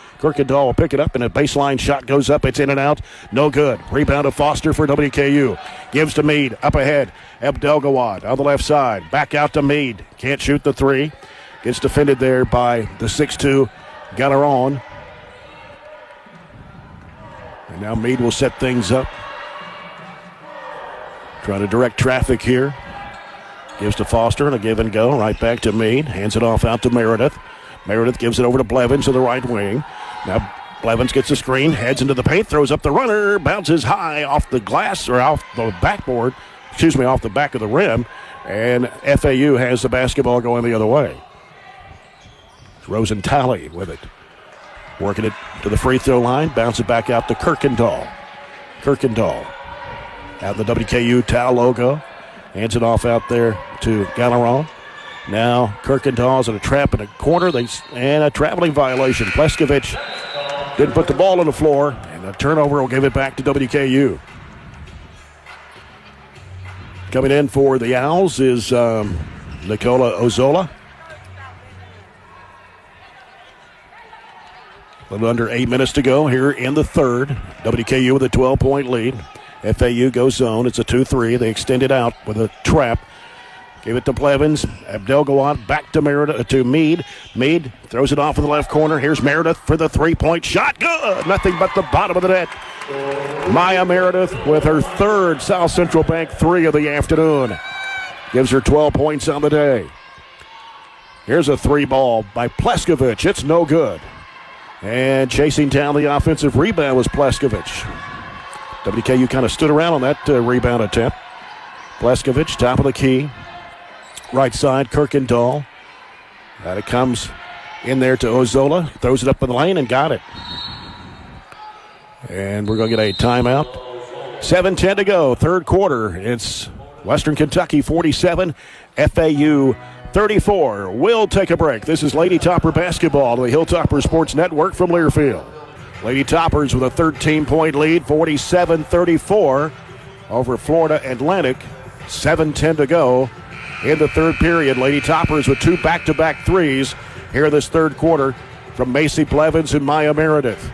will pick it up, and a baseline shot goes up. It's in and out. No good. Rebound of Foster for WKU. Gives to Meade. Up ahead. Abdelgawad on the left side. Back out to Meade. Can't shoot the 3. Gets defended there by the 6'2 Gallaron. And now Meade will set things up. Trying to direct traffic here. Gives to Foster and a give and go. Right back to Meade. Hands it off out to Meredith. Meredith gives it over to Blevins to the right wing. Now Blevins gets the screen, heads into the paint, throws up the runner, bounces high off the glass or off the backboard, off the back of the rim, and FAU has the basketball going the other way. Rosentali with it. Working it to the free throw line, bounces back out to Kirkendall. Out in the WKU Tau logo. Hands it off out there to Galleron. Now Kirkendall's in a trap in a corner, and a traveling violation. Pleskovich didn't put the ball on the floor, and a turnover will give it back to WKU. Coming in for the Owls is Nicola Ozola. A little under 8 minutes to go here in the third. WKU with a 12-point lead. FAU goes zone. It's a 2-3. They extend it out with a trap. Give it to Blevins. Abdelgawad back to Meade. Meade throws it off in the left corner. Here's Meredith for the three-point shot. Good. Nothing but the bottom of the net. Maya Meredith with her third South Central Bank three of the afternoon. Gives her 12 points on the day. Here's a three ball by Pleskovich. It's no good. And chasing down the offensive rebound was Pleskovich. WKU kind of stood around on that rebound attempt. Pleskovich, top of the key. Right side, Kirkendall. And it comes in there to Ozola. Throws it up in the lane and got it. And we're going to get a timeout. 7:10 to go, third quarter. It's Western Kentucky 47, FAU 34. We'll take a break. This is Lady Topper basketball to the Hilltopper Sports Network from Learfield. Lady Toppers with a 13-point lead, 47-34 over Florida Atlantic. 7:10 to go in the third period. Lady Toppers with two back-to-back threes here in this third quarter from Macy Blevins and Maya Meredith.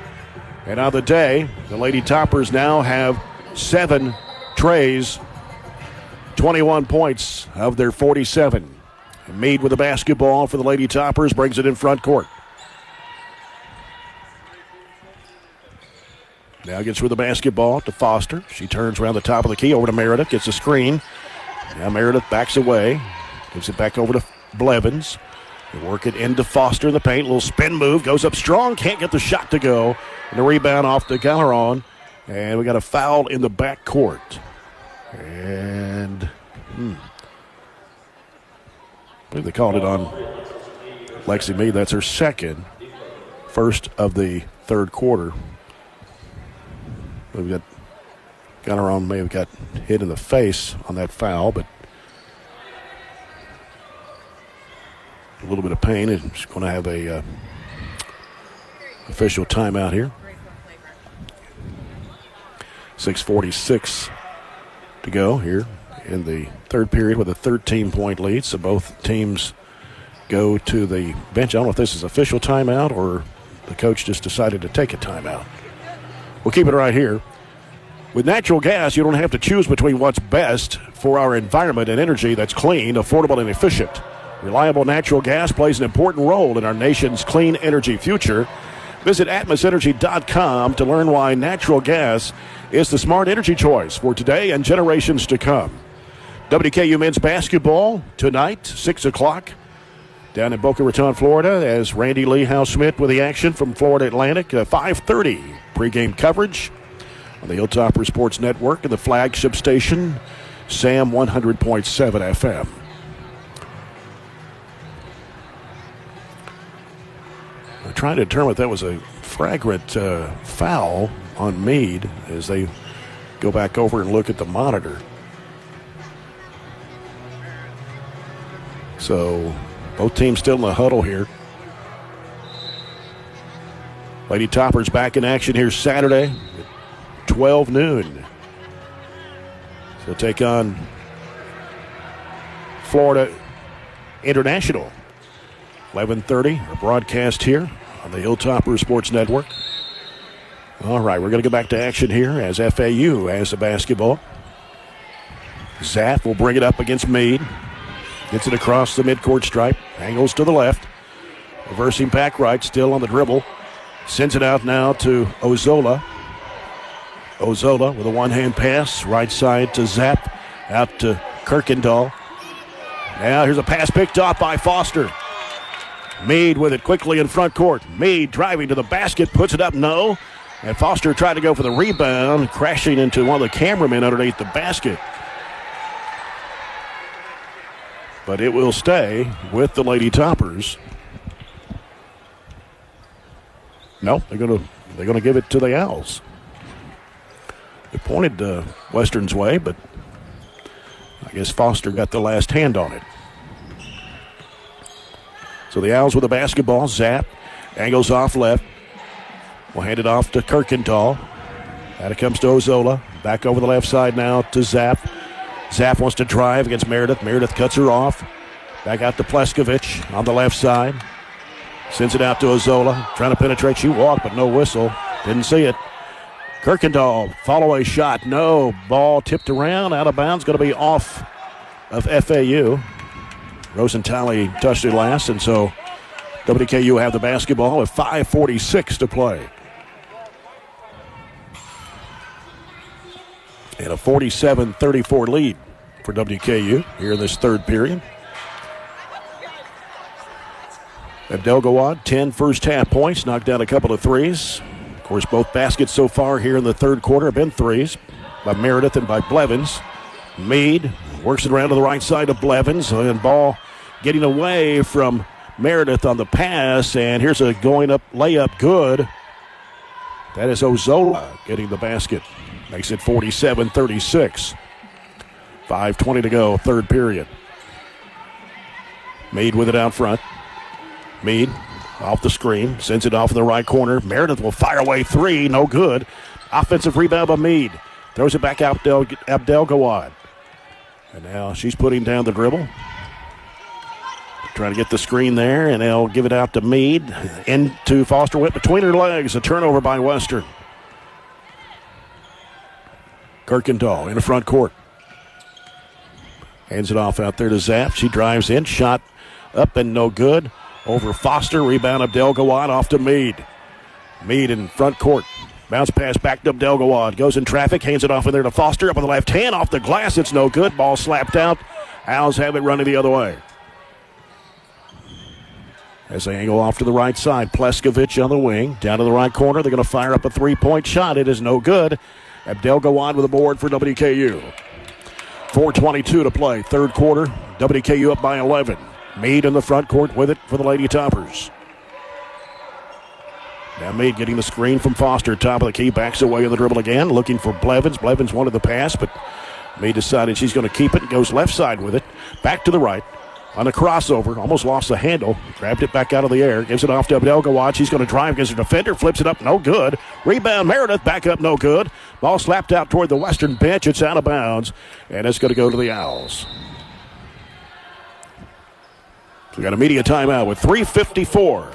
And on the day, the Lady Toppers now have 7 trays, 21 points of their 47. And Meade with the basketball for the Lady Toppers, brings it in front court. Now gets with the basketball to Foster. She turns around the top of the key over to Meredith, gets a screen. Now Meredith backs away, gives it back over to Blevins. They work it into Foster in the paint. Little spin move, goes up strong, can't get the shot to go. And the rebound off to Galleron. And we got a foul in the back court. And I believe they called it on Lexi Meade. That's her second. First of the third quarter. We've got Galleron may have got hit in the face on that foul, but a little bit of pain. It's going to have a official timeout here. 6:46 to go here in the third period with a 13-point lead. So both teams go to the bench. I don't know if this is official timeout or the coach just decided to take a timeout. We'll keep it right here. With natural gas, you don't have to choose between what's best for our environment and energy that's clean, affordable, and efficient. Reliable natural gas plays an important role in our nation's clean energy future. Visit atmosenergy.com to learn why natural gas is the smart energy choice for today and generations to come. WKU men's basketball tonight, 6 o'clock, down in Boca Raton, Florida, as Randy Lee House-Smith with the action from Florida Atlantic. 5:30 pregame coverage on the Hilltopper Sports Network and the flagship station, SAM 100.7 FM. I'm trying to determine if that was a flagrant foul on Meade as they go back over and look at the monitor. So both teams still in the huddle here. Lady Toppers back in action here Saturday at 12 noon. So take on Florida International. 11:30, our broadcast here on the Hilltopper Sports Network. All right, we're going to go back to action here as FAU has the basketball. Zapp will bring it up against Meade. Gets it across the midcourt stripe. Angles to the left. Reversing back right, still on the dribble. Sends it out now to Ozola. Ozola with a one-hand pass. Right side to Zapp. Out to Kirkendall. Now here's a pass picked off by Foster. Meade with it quickly in front court. Meade driving to the basket, puts it up, no. And Foster tried to go for the rebound, crashing into one of the cameramen underneath the basket. But it will stay with the Lady Toppers. No, they're going to give it to the Owls. They pointed Western's way, but I guess Foster got the last hand on it. So the Owls with the basketball. Zapp angles off left. We'll hand it off to Kirkendall. And it comes to Ozola. Back over the left side now to Zapp. Zapp wants to drive against Meredith. Meredith cuts her off. Back out to Pleskovich on the left side. Sends it out to Ozola. Trying to penetrate. She walked, but no whistle. Didn't see it. Kirkendall, follow-away shot. No. Ball tipped around. Out of bounds. Going to be off of FAU. Rosenthaler touched it last, and so WKU have the basketball with 5:46 to play. And a 47-34 lead for WKU here in this third period. Abdelgawad, 10 first-half points, knocked down a couple of threes. Of course, both baskets so far here in the third quarter have been threes by Meredith and by Blevins. Meade works it around to the right side of Blevins, and ball getting away from Meredith on the pass, and here's a going-up layup good. That is Ozola getting the basket. Makes it 47-36. 5:20 to go, third period. Meade with it out front. Meade off the screen, sends it off in the right corner. Meredith will fire away three, no good. Offensive rebound by Meade. Throws it back out to Abdelgawad. And now she's putting down the dribble. Trying to get the screen there, and they'll give it out to Meade. Into Foster, went between her legs. A turnover by Western. Kirkendall in the front court. Hands it off out there to Zapp. She drives in. Shot up and no good. Over Foster. Rebound Abdelgawad off to Meade. Meade in front court. Bounce pass back to Abdelgawad. Goes in traffic. Hands it off in there to Foster. Up on the left hand. Off the glass. It's no good. Ball slapped out. Owls have it running the other way. As they angle off to the right side. Pleskovich on the wing. Down to the right corner. They're going to fire up a three-point shot. It is no good. Abdelgawad with a board for WKU. 4:22 to play. Third quarter. WKU up by 11. Meade in the front court with it for the Lady Toppers. Now Meade getting the screen from Foster. Top of the key. Backs away on the dribble again. Looking for Blevins. Blevins wanted the pass, but Meade decided she's going to keep it. Goes left side with it. Back to the right. On a crossover, almost lost the handle. Grabbed it back out of the air. Gives it off to Abdelgawad. She's going to drive against her defender. Flips it up, no good. Rebound, Meredith, back up, no good. Ball slapped out toward the Western bench. It's out of bounds, and it's going to go to the Owls. So we got a media timeout with 3:54.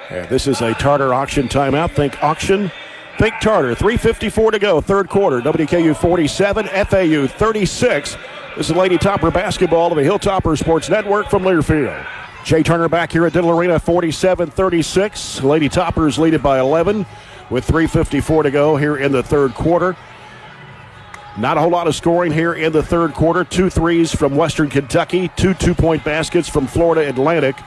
And this is a Tartar auction timeout. Think auction, think Tartar. 3:54 to go, third quarter. WKU 47, FAU 36. This is Lady Topper basketball of the Hilltopper Sports Network from Learfield. Jay Turner back here at Diddle Arena, 47-36. Lady Toppers lead it by 11 with 3:54 to go here in the third quarter. Not a whole lot of scoring here in the third quarter. 2 threes from Western Kentucky, 2 two-point baskets from Florida Atlantic.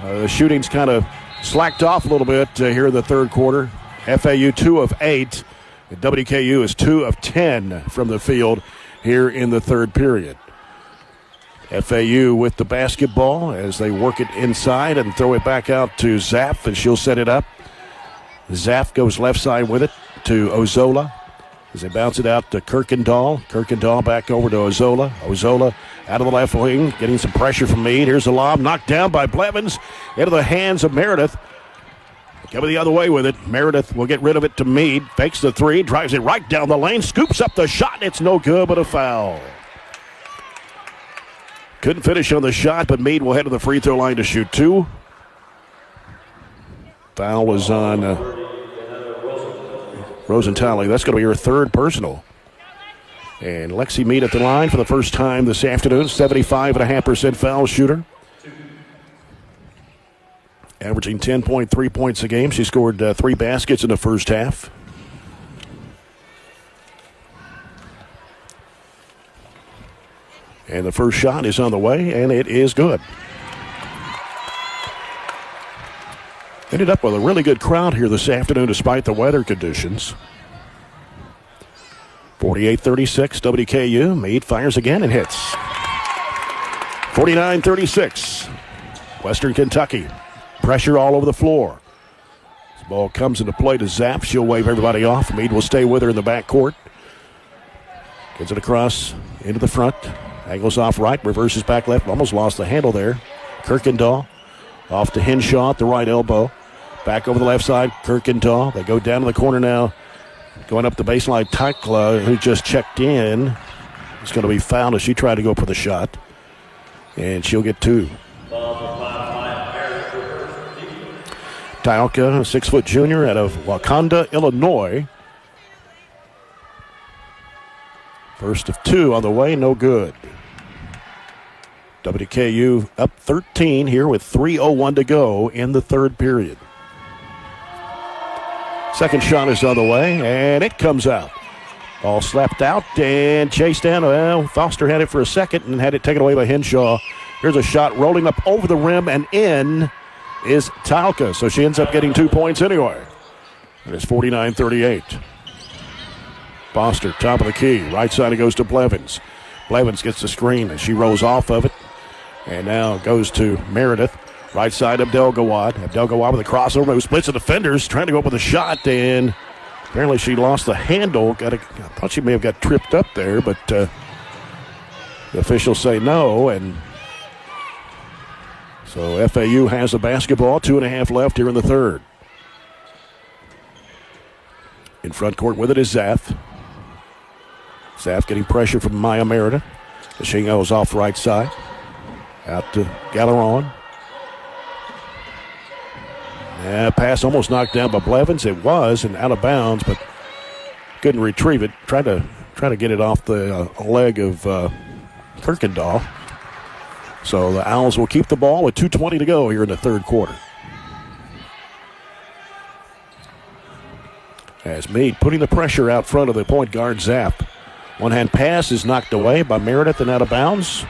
The shooting's kind of slacked off a little bit here in the third quarter. FAU 2 of 8. WKU is 2 of 10 from the field here in the third period. FAU with the basketball as they work it inside and throw it back out to Zapp, and she'll set it up. Zapp goes left side with it to Ozola as they bounce it out to Kirkendall. Kirkendall back over to Ozola. Ozola out of the left wing, getting some pressure from Meade. Here's the lob, knocked down by Blevins into the hands of Meredith. Coming the other way with it. Meredith will get rid of it to Meade. Fakes the three, drives it right down the lane, scoops up the shot. It's no good, but a foul. Couldn't finish on the shot, but Meade will head to the free throw line to shoot 2. Foul was on Rosenthaler. That's going to be her third personal. And Lexi Meade at the line for the first time this afternoon. 75.5% foul shooter. Averaging 10.3 points a game. She scored 3 baskets in the first half. And the first shot is on the way, and it is good. Ended up with a really good crowd here this afternoon despite the weather conditions. 48-36, WKU. Meade fires again and hits. 49-36, Western Kentucky. Pressure all over the floor. This ball comes into play to Zapp. She'll wave everybody off. Meade will stay with her in the backcourt. Gets it across into the front. Angles off right, reverses back left. Almost lost the handle there. Kirkendall off to Henshaw at the right elbow. Back over the left side, Kirkendall. They go down to the corner now. Going up the baseline, Tykla, who just checked in, is going to be fouled as she tried to go for the shot. And she'll get 2. Tykla, a 6-foot junior out of Wakanda, Illinois. First of 2 on the way, no good. WKU up 13 here with 3:01 to go in the third period. Second shot is on the way, and it comes out. Ball slapped out and chased down. Well, Foster had it for a second and had it taken away by Henshaw. Here's a shot rolling up over the rim, and in is Tykla. So she ends up getting 2 points anyway. And it's 49-38. Foster, top of the key. Right side it goes to Blevins. Blevins gets the screen, and she rolls off of it. And now goes to Meredith. Right side, Abdelgawad. Abdelgawad with a crossover, who splits the defenders, trying to go up with a shot, and apparently she lost the handle. I thought she may have got tripped up there, but the officials say no, and so FAU has the basketball. 2.5 left here in the third. In front court with it is Zaff. Zaff getting pressure from Maya Meredith. The Shingo is off right side. Out to Galeron. Pass almost knocked down by Blevins. It was, and out of bounds, but couldn't retrieve it. Tried to get it off the leg of Kirkendall. So the Owls will keep the ball with 2:20 to go here in the third quarter. As Meade putting the pressure out front of the point guard, Zapp. One-hand pass is knocked away by Meredith and out of bounds.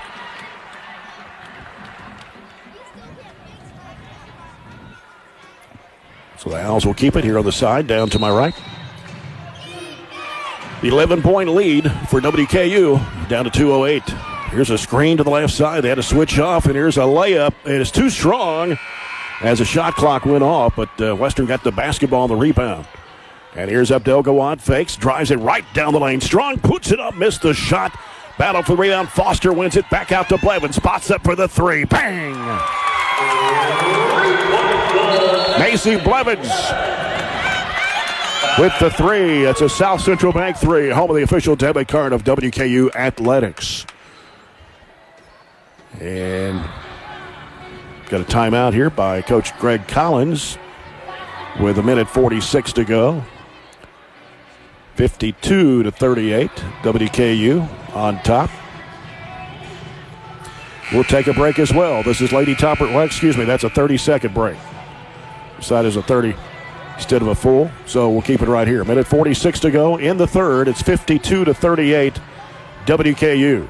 So the Owls will keep it here on the side, down to my right. 11-point lead for WKU, down to 2:08. Here's a screen to the left side. They had to switch off, and here's a layup. It is too strong as the shot clock went off, but Western got the basketball on the rebound. And here's Abdelgawad, fakes, drives it right down the lane. Strong puts it up, missed the shot. Battle for the rebound. Foster wins it back out to Blevins. Spots up for the 3. Bang! Macy Blevins with the 3. It's a South Central Bank 3, home of the official debit card of WKU Athletics. And got a timeout here by Coach Greg Collins with 1:46 to go. 52-38, WKU on top. We'll take a break as well. This is Lady Topper. Well, excuse me, that's a 30-second break. Side is a 30 instead of a full, so we'll keep it right here. 1:46 to go in the third. It's 52-38, WKU.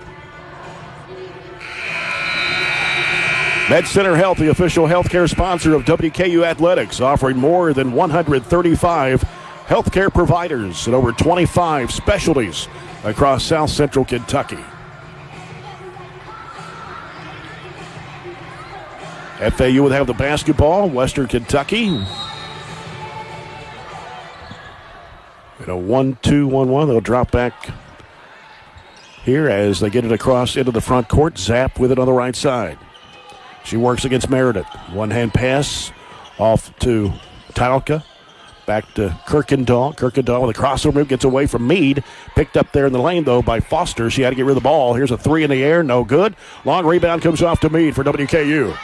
Med Center Health, the official healthcare sponsor of WKU Athletics, offering more than 135 healthcare providers and over 25 specialties across South Central Kentucky. FAU would have the basketball. Western Kentucky in a 1-2-1-1. They'll drop back here as they get it across into the front court. Zapp with it on the right side. She works against Meredith. One-hand pass off to Tykla. Back to Kirkendall. Kirkendall with a crossover move. Gets away from Meade. Picked up there in the lane, though, by Foster. She had to get rid of the ball. Here's a 3 in the air. No good. Long rebound comes off to Meade for WKU.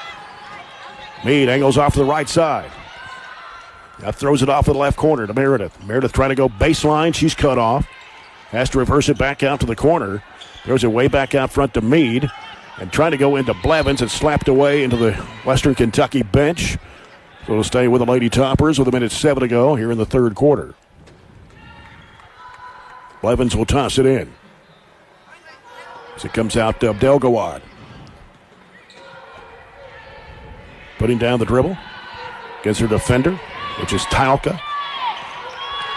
Meade angles off to the right side. Now throws it off to the left corner to Meredith. Meredith trying to go baseline. She's cut off. Has to reverse it back out to the corner. Throws it way back out front to Meade. And trying to go into Blevins and slapped away into the Western Kentucky bench. So we'll stay with the Lady Toppers with 1:07 to go here in the third quarter. Blevins will toss it in. As it comes out to Abdelgawad. Putting down the dribble. Gets her defender, which is Tauka.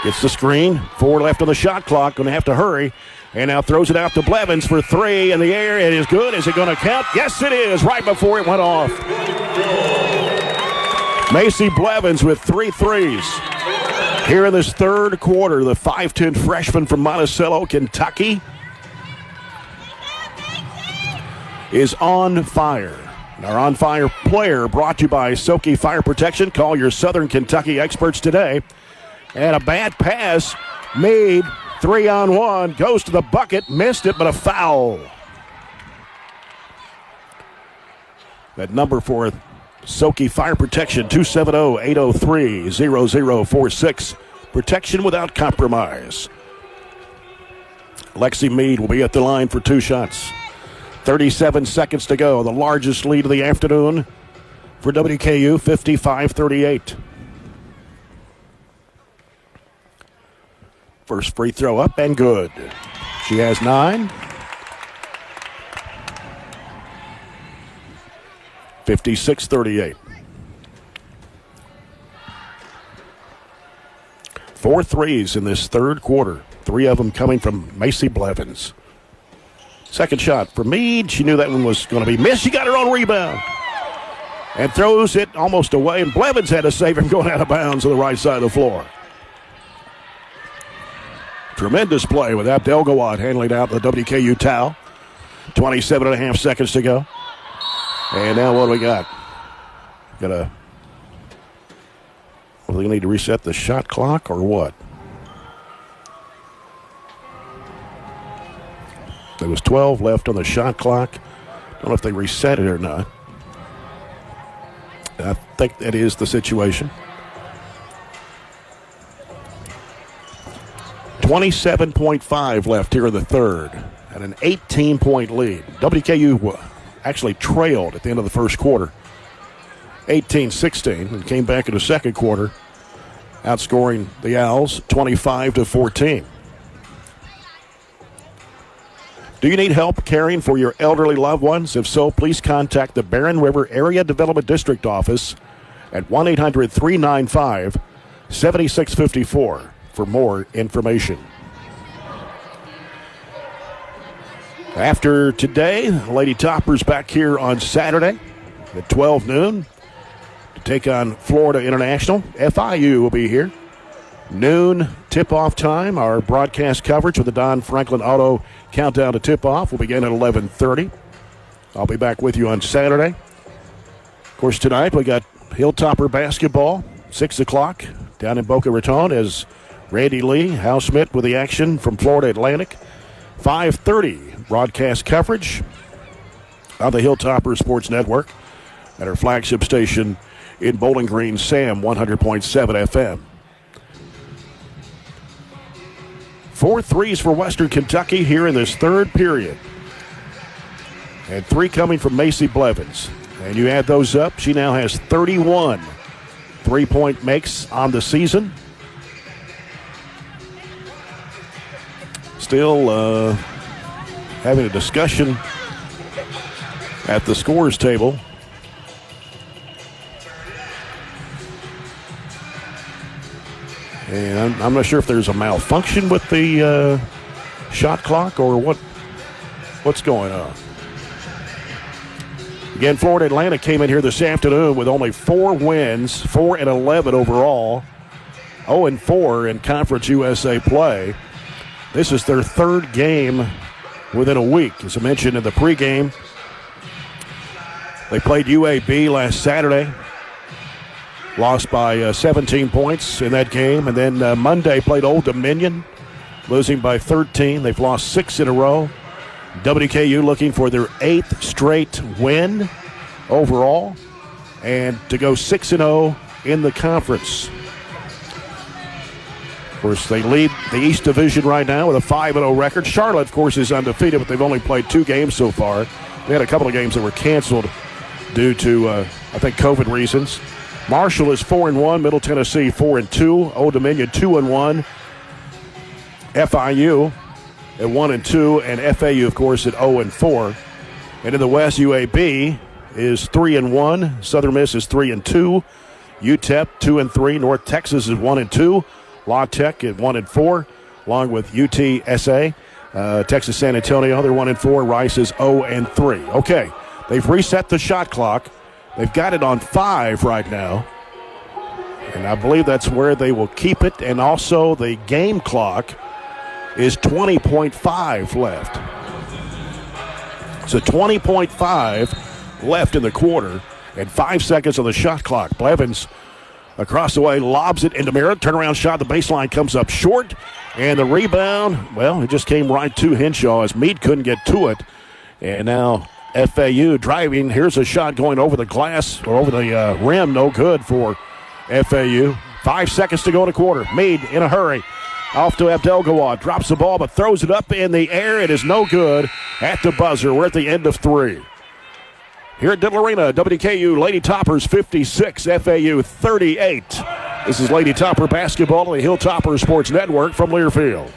Gets the screen. 4 left on the shot clock. Going to have to hurry. And now throws it out to Blevins for 3 in the air. It is good. Is it going to count? Yes, it is. Right before it went off. Macy Blevins with 3 threes. Here in this third quarter, the 5'10 freshman from Monticello, Kentucky, is on fire. Our On Fire player brought to you by Soki Fire Protection. Call your Southern Kentucky experts today. And a bad pass made 3-on-1. Goes to the bucket. Missed it, but a foul. That number for Soki Fire Protection, 270-803-0046. Protection without compromise. Lexi Mead will be at the line for 2 shots. 37 seconds to go. The largest lead of the afternoon for WKU, 55-38. First free throw up and good. She has 9. 56-38. 4 threes in this third quarter. 3 of them coming from Macy Blevins. Second shot for Meade. She knew that one was going to be missed. She got her own rebound. And throws it almost away. And Blevins had to save him going out of bounds on the right side of the floor. Tremendous play with Abdel Gawad handling out the WKU towel. 27.5 seconds to go. And now what do we got? Well, do we need to reset the shot clock or what? There was 12 left on the shot clock. Don't know if they reset it or not. I think that is the situation. 27.5 left here in the third. And an 18-point lead. WKU actually trailed at the end of the first quarter. 18-16 and came back in the second quarter, outscoring the Owls 25-14. Do you need help caring for your elderly loved ones? If so, please contact the Barron River Area Development District office at 1-800-395-7654 for more information. After today, Lady Toppers back here on Saturday at 12 noon to take on Florida International. FIU will be here. Noon tip-off time. Our broadcast coverage with the Don Franklin Auto Countdown to Tip-Off will begin at 11:30. I'll be back with you on Saturday. Of course, tonight we got Hilltopper basketball, 6 o'clock down in Boca Raton as Randy Lee, Hal Smith with the action from Florida Atlantic. 5:30 broadcast coverage on the Hilltopper Sports Network at our flagship station in Bowling Green, Sam 100.7 FM. 4 threes for Western Kentucky here in this third period. And 3 coming from Macy Blevins. And you add those up, she now has 31 3-point makes on the season. Still having a discussion at the scores table. And I'm not sure if there's a malfunction with the shot clock or what's going on. Again, Florida Atlantic came in here this afternoon with only 4 wins, 4-11 overall, 0-4 in Conference USA play. This is their third game within a week. As I mentioned in the pregame, they played UAB last Saturday. Lost by 17 points in that game. And then Monday played Old Dominion, losing by 13. They've lost 6 in a row. WKU looking for their 8th straight win overall and to go 6-0 in the conference. Of course, they lead the East Division right now with a 5-0 record. Charlotte, of course, is undefeated, but they've only played 2 games so far. They had a couple of games that were canceled due to, I think, COVID reasons. Marshall is 4-1, Middle Tennessee 4-2, Old Dominion 2-1, FIU at 1-2, and FAU, of course, at 0-4. And in the West, UAB is 3-1, Southern Miss is 3-2, UTEP 2-3. North Texas is 1-2. La Tech at 1-4, along with UTSA. Texas San Antonio, they're 1-4. Rice is 0-3. Okay, they've reset the shot clock. They've got it on 5 right now. And I believe that's where they will keep it. And also the game clock is 20.5 left. So 20.5 left in the quarter and 5 seconds on the shot clock. Blevins across the way lobs it into Merritt. Turnaround shot. The baseline comes up short. And the rebound, well, it just came right to Henshaw as Meade couldn't get to it. And now FAU driving. Here's a shot going over the glass or over the rim. No good for FAU. 5 seconds to go in the quarter. Meade in a hurry. Off to Abdelgawad. Drops the ball but throws it up in the air. It is no good at the buzzer. We're at the end of 3. Here at Diddle Arena, WKU Lady Toppers 56, FAU 38. This is Lady Topper basketball on the Hilltopper Sports Network from Learfield.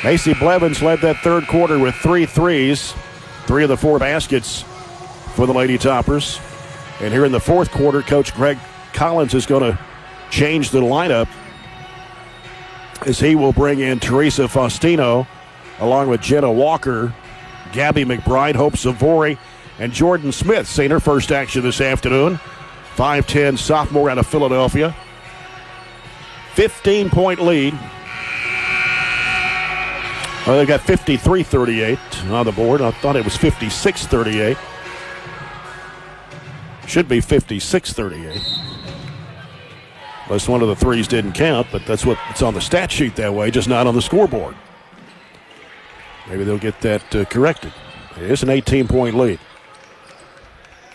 Macy Blevins led that third quarter with 3 threes. 3 of the 4 baskets for the Lady Toppers. And here in the fourth quarter, Coach Greg Collins is going to change the lineup as he will bring in Teresa Faustino along with Jenna Walker, Gabby McBride, Hope Savory, and Jordan Smith. Seeing her first action this afternoon. 5'10 sophomore out of Philadelphia. 15-point lead. Well, they got 53-38 on the board. I thought it was 56-38. Should be 56-38. Unless one of the threes didn't count, but that's what it's on the stat sheet that way, just not on the scoreboard. Maybe they'll get that corrected. It is an 18-point lead.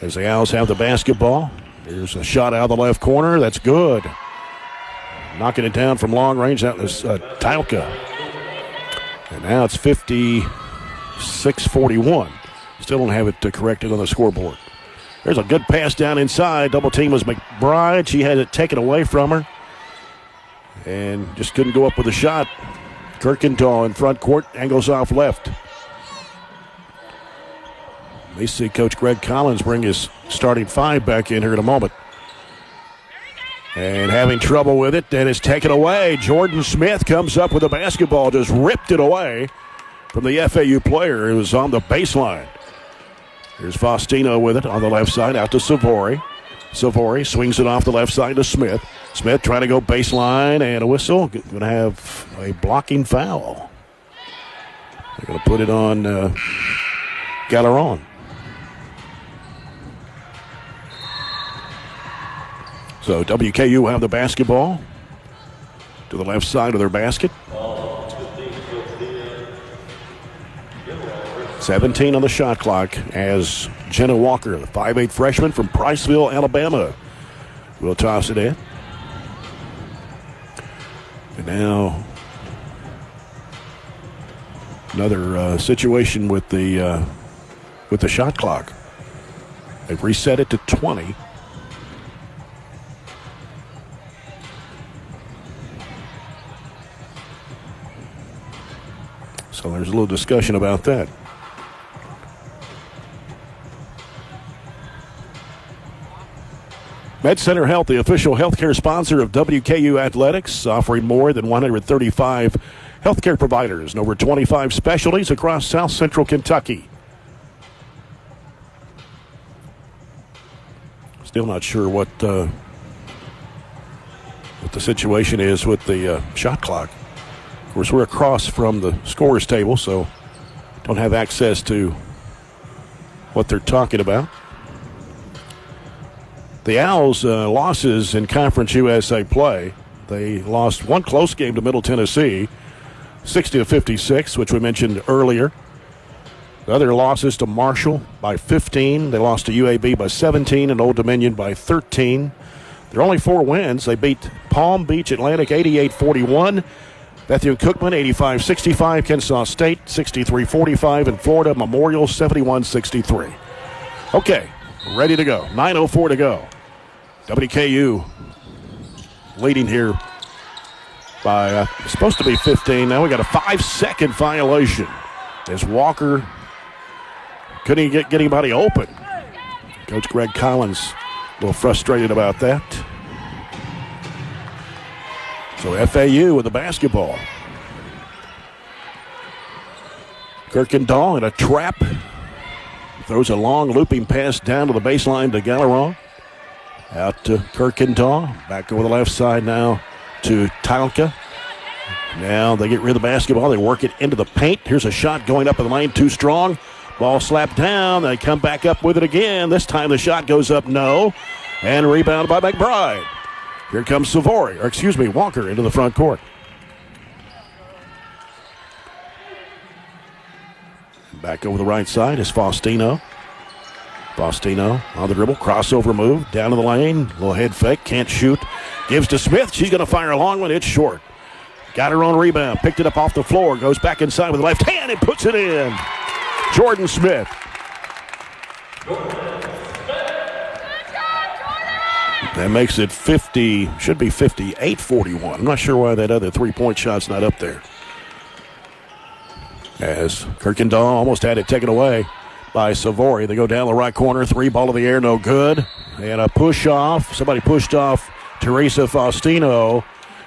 As the Owls have the basketball. Here's a shot out of the left corner. That's good. Knocking it down from long range. That was Tauka. And now it's 56-41. Still don't have it corrected on the scoreboard. There's a good pass down inside. Double team was McBride. She had it taken away from her. And just couldn't go up with a shot. Kirkendall in front court. Angles off left. We see Coach Greg Collins bring his starting 5 back in here in a moment. And having trouble with it, and it's taken away. Jordan Smith comes up with the basketball, just ripped it away from the FAU player. It was on the baseline. Here's Faustino with it on the left side, out to Savory. Savory swings it off the left side to Smith. Smith trying to go baseline, and a whistle. Going to have a blocking foul. They're going to put it on Galeron. So WKU will have the basketball to the left side of their basket. 17 on the shot clock as Jenna Walker, the 5'8 freshman from Priceville, Alabama, will toss it in. And now another situation with the shot clock. They've reset it to 20. So there's a little discussion about that. MedCenter Health, the official healthcare sponsor of WKU Athletics, offering more than 135 healthcare providers and over 25 specialties across South Central Kentucky. Still not sure what the situation is with the shot clock. Of course, we're across from the scorers table, so don't have access to what they're talking about. The Owls' losses in Conference USA play. They lost one close game to Middle Tennessee, 60-56, which we mentioned earlier. The other losses to Marshall by 15. They lost to UAB by 17 and Old Dominion by 13. There are only 4 wins. They beat Palm Beach Atlantic 88-41. Bethune Cookman 85-65. Kennesaw State 63-45. And Florida Memorial 71-63. Okay, ready to go. 9:04 to go. WKU leading here by supposed to be 15. Now we got a 5-second violation as Walker couldn't get anybody open. Coach Greg Collins A little frustrated about that. So FAU with the basketball. Kirkendall in a trap. Throws a long looping pass down to the baseline to Galleron. Out to Kirkendall. Back over the left side now to Tylka. Now they get rid of the basketball. They work it into the paint. Here's a shot going up in the lane. Too strong. Ball slapped down. They come back up with it again. This time the shot goes up. No. And rebounded by McBride. Here comes Walker into the front court. Back over the right side is Faustino. Faustino on the dribble. Crossover move. Down to the lane. Little head fake. Can't shoot. Gives to Smith. She's going to fire a long one. It's short. Got her own rebound. Picked it up off the floor. Goes back inside with the left hand and puts it in. Jordan Smith. That makes it 50. Should be 58-41. I'm not sure why that other three-point shot's not up there. As Kirkendall almost had it taken away by Savory. They go down the right corner. Three ball in the air, no good. And a push off. Somebody pushed off Teresa Faustino,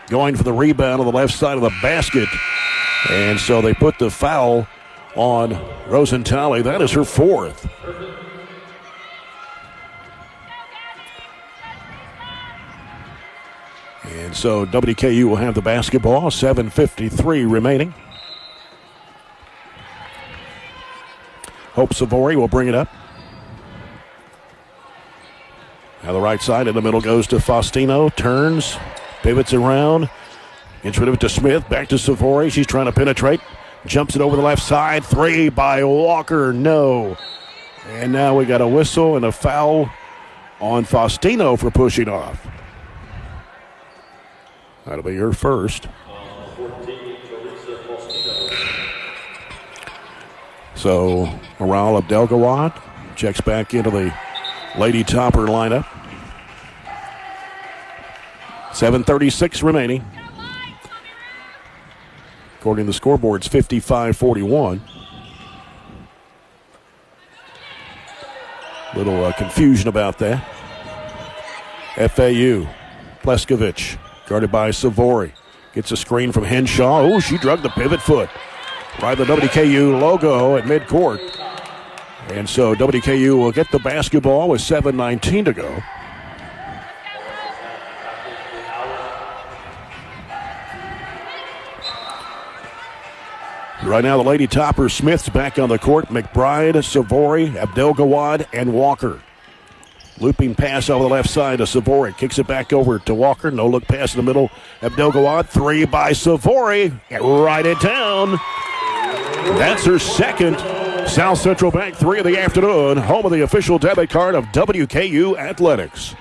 going for the rebound on the left side of the basket. And so they put the foul on Rosentali. That is her fourth. And so WKU will have the basketball. 7:53 remaining. Hope Savory will bring it up. Now the right side in the middle goes to Faustino. Turns, pivots around, gets rid of it to Smith. Back to Savory. She's trying to penetrate. Jumps it over the left side. Three by Walker. No. And now we got a whistle and a foul on Faustino for pushing off. That'll be her first. So Maral Abdelgawad checks back into the Lady Topper lineup. 7:36 remaining. According to the scoreboard, it's 55-41. Little confusion about that. FAU, Pleskovich, guarded by Savory. Gets a screen from Henshaw. Oh, she drug the pivot foot. By the WKU logo at midcourt. And so WKU will get the basketball with 7:19 to go. Right now, the Lady Topper Smith's back on the court. McBride, Savory, Abdelgawad, and Walker. Looping pass over the left side to Savory. Kicks it back over to Walker. No look pass in the middle. Abdelgawad, three by Savory. Write it down. That's her second South Central Bank three of the afternoon. Home of the official debit card of WKU Athletics.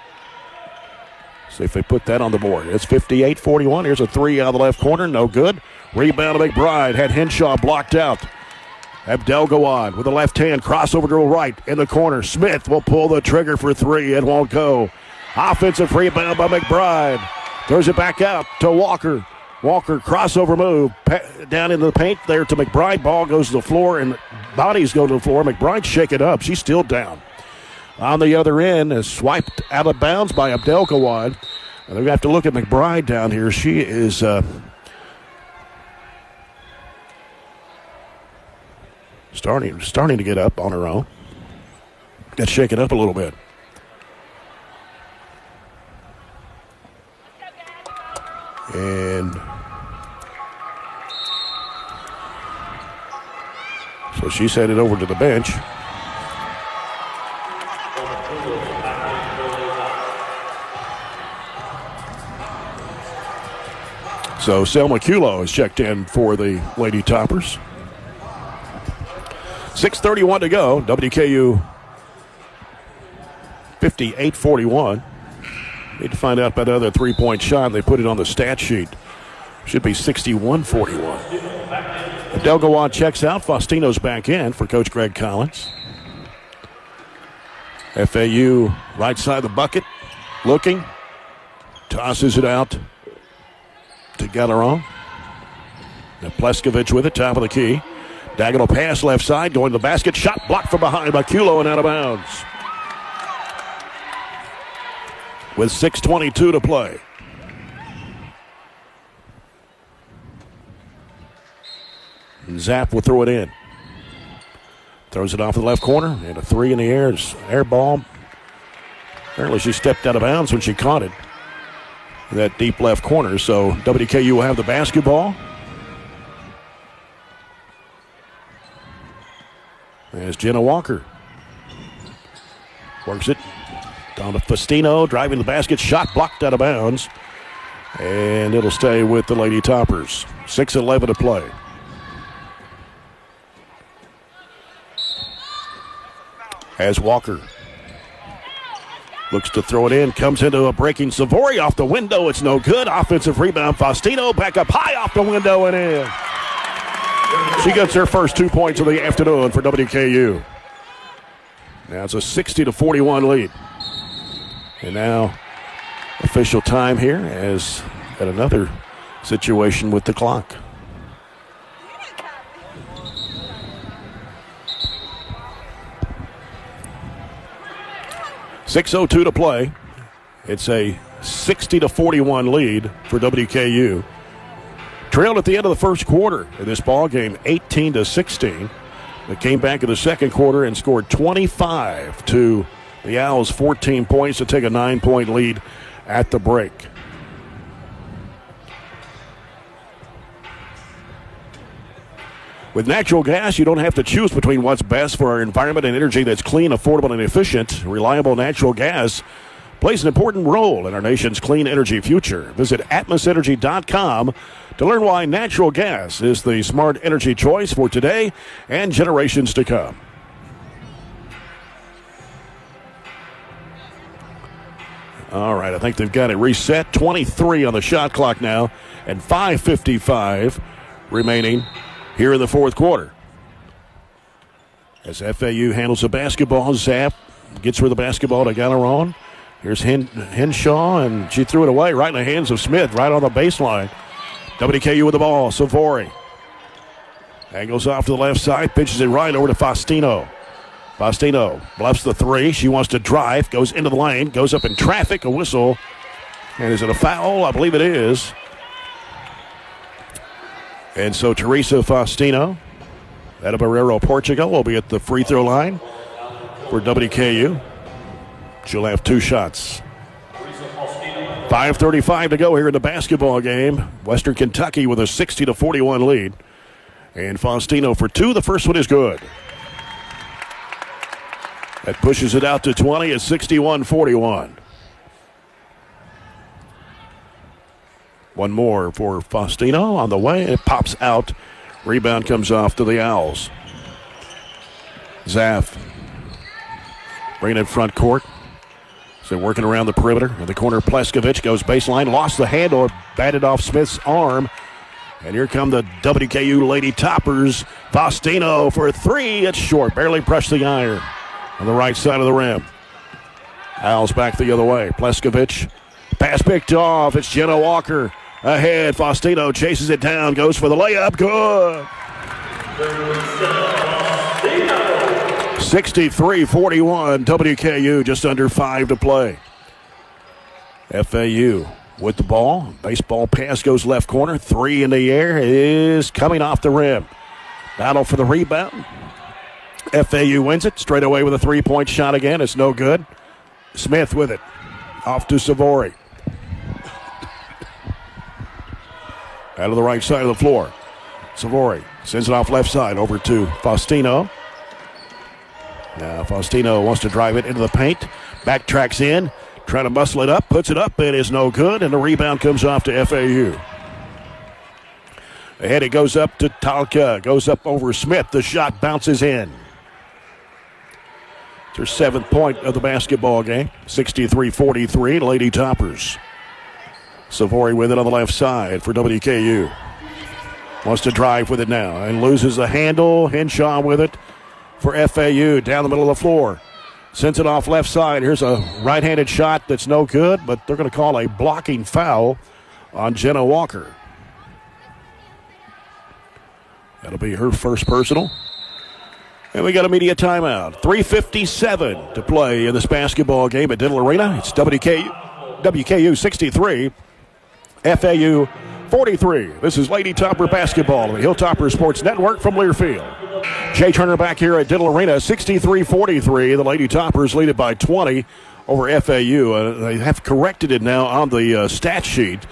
See if they put that on the board. It's 58-41. Here's a three out of the left corner. No good. Rebound to McBride. Had Henshaw blocked out. Abdelgawad with the left hand. Crossover to the right in the corner. Smith will pull the trigger for three. It won't go. Offensive rebound by McBride. Throws it back out to Walker. Walker, crossover move, down into the paint there to McBride. Ball goes to the floor, and bodies go to the floor. McBride shake it up. She's still down. On the other end, is swiped out of bounds by Abdelgawad. And we have to look at McBride down here. She is starting to get up on her own. Got shaken up a little bit. And so she's headed over to the bench. So Selma Kulo is checked in for the Lady Toppers. 6:31 to go. WKU 58-41. Need to find out about the other three-point shot. They put it on the stat sheet. Should be 61-41. Abdelgawad checks out. Faustino's back in for Coach Greg Collins. FAU right side of the bucket. Looking. Tosses it out to Galleron. Now Pleskovich with it, top of the key. Diagonal pass left side, going to the basket. Shot blocked from behind by Kulo and out of bounds. with 6:22 to play. And Zapp will throw it in. Throws it off the left corner, and a three in the air. It's air ball. Apparently she stepped out of bounds when she caught it. That deep left corner, so WKU will have the basketball. There's Jenna Walker. Works it down to Faustino, driving the basket, shot blocked out of bounds. And it'll stay with the Lady Toppers. 6:11 to play. As Walker looks to throw it in, comes into a breaking Savory off the window. It's no good. Offensive rebound. Faustino back up high off the window and in. She gets her first 2 points of the afternoon for WKU. Now it's a 60-41 lead. And now official time here as at another situation with the clock. .6:02 to play. It's a 60-41 lead for WKU. Trailed at the end of the first quarter in this ball game, 18-16. They came back in the second quarter and scored 25 to the Owls, 14 points to take a 9-point lead at the break. With natural gas, you don't have to choose between what's best for our environment and energy that's clean, affordable, and efficient. Reliable natural gas plays an important role in our nation's clean energy future. Visit atmosenergy.com to learn why natural gas is the smart energy choice for today and generations to come. All right, I think they've got it reset. 23 on the shot clock now, and 5:55 remaining here in the fourth quarter. As FAU handles the basketball, Zapp gets her the basketball to Galeron. Here's Henshaw, and she threw it away right in the hands of Smith, right on the baseline. WKU with the ball, Savory. Angles off to the left side, pitches it right over to Faustino. Faustino bluffs the three. She wants to drive, goes into the lane, goes up in traffic, a whistle. And is it a foul? I believe it is. And so Teresa Faustino out of Barreiro, Portugal, will be at the free throw line for WKU. She'll have two shots. 5:35 to go here in the basketball game. Western Kentucky with a 60-41 lead. And Faustino for two. The first one is good. That pushes it out to 20 at 61-41. One more for Faustino on the way. It pops out. Rebound comes off to the Owls. Zaff bringing it front court. So working around the perimeter. In the corner, Pleskovich goes baseline. Lost the handle. Batted off Smith's arm. And here come the WKU Lady Toppers. Faustino for a three. It's short. Barely brushed the iron on the right side of the rim. Owls back the other way. Pleskovich. Pass picked off. It's Jenna Walker ahead. Faustino chases it down. Goes for the layup. Good. 63-41. WKU just under 5 to play. FAU with the ball. Baseball pass goes left corner. Three in the air is coming off the rim. Battle for the rebound. FAU wins it straight away with a three-point shot again. It's no good. Smith with it. Off to Savory. Out of the right side of the floor. Savory sends it off left side over to Faustino. Now Faustino wants to drive it into the paint. Backtracks in. Trying to muscle it up. Puts it up. It is no good. And the rebound comes off to FAU. Ahead it goes up to Talca. Goes up over Smith. The shot bounces in. It's her 7th point of the basketball game. 63-43. Lady Toppers. Savory with it on the left side for WKU. Wants to drive with it now and loses the handle. Henshaw with it for FAU down the middle of the floor. Sends it off left side. Here's a right-handed shot that's no good, but they're going to call a blocking foul on Jenna Walker. That'll be her first personal. And we got a media timeout. 3:57 to play in this basketball game at Diddle Arena. It's WKU. WKU 63, FAU 43. This is Lady Topper basketball on the Hilltopper Sports Network from Learfield. Jay Turner back here at Diddle Arena, 63-43. The Lady Toppers lead it by 20 over FAU. They have corrected it now on the stat sheet,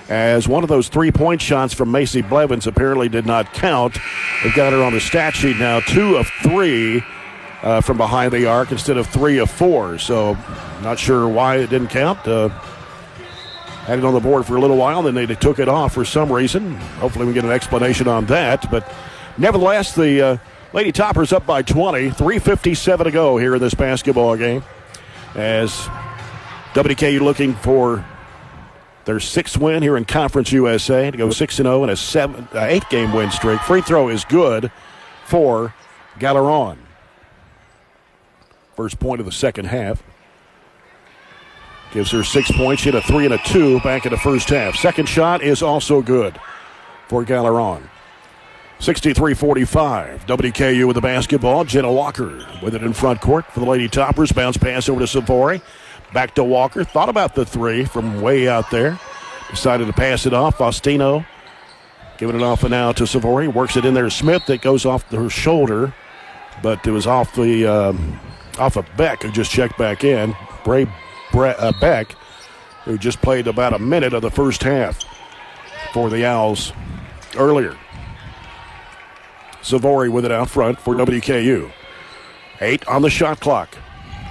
as one of those three-point shots from Macy Blevins apparently did not count. They've got her on the stat sheet now, 2 of 3 from behind the arc instead of 3 of 4. So not sure why it didn't count. Had it on the board for a little while, then they took it off for some reason. Hopefully we get an explanation on that. But nevertheless, the Lady Toppers up by 20. 3:57 to go here in this basketball game, as WKU looking for their 6th win here in Conference USA to go 6-0 in a 8-game win streak. Free throw is good for Galeron. First point of the second half. Gives her 6 points. She had a 3 and a 2 back in the first half. Second shot is also good for Galeron. 63-45. WKU with the basketball. Jenna Walker with it in front court for the Lady Toppers. Bounce pass over to Savori. Back to Walker. Thought about the 3 from way out there. Decided to pass it off. Faustino giving it off and now to Savori. Works it in there to Smith. It goes off her shoulder, but it was off of Beck, who just checked back in. Beck, who just played about a minute of the first half for the Owls earlier. Savori with it out front for WKU. 8 on the shot clock.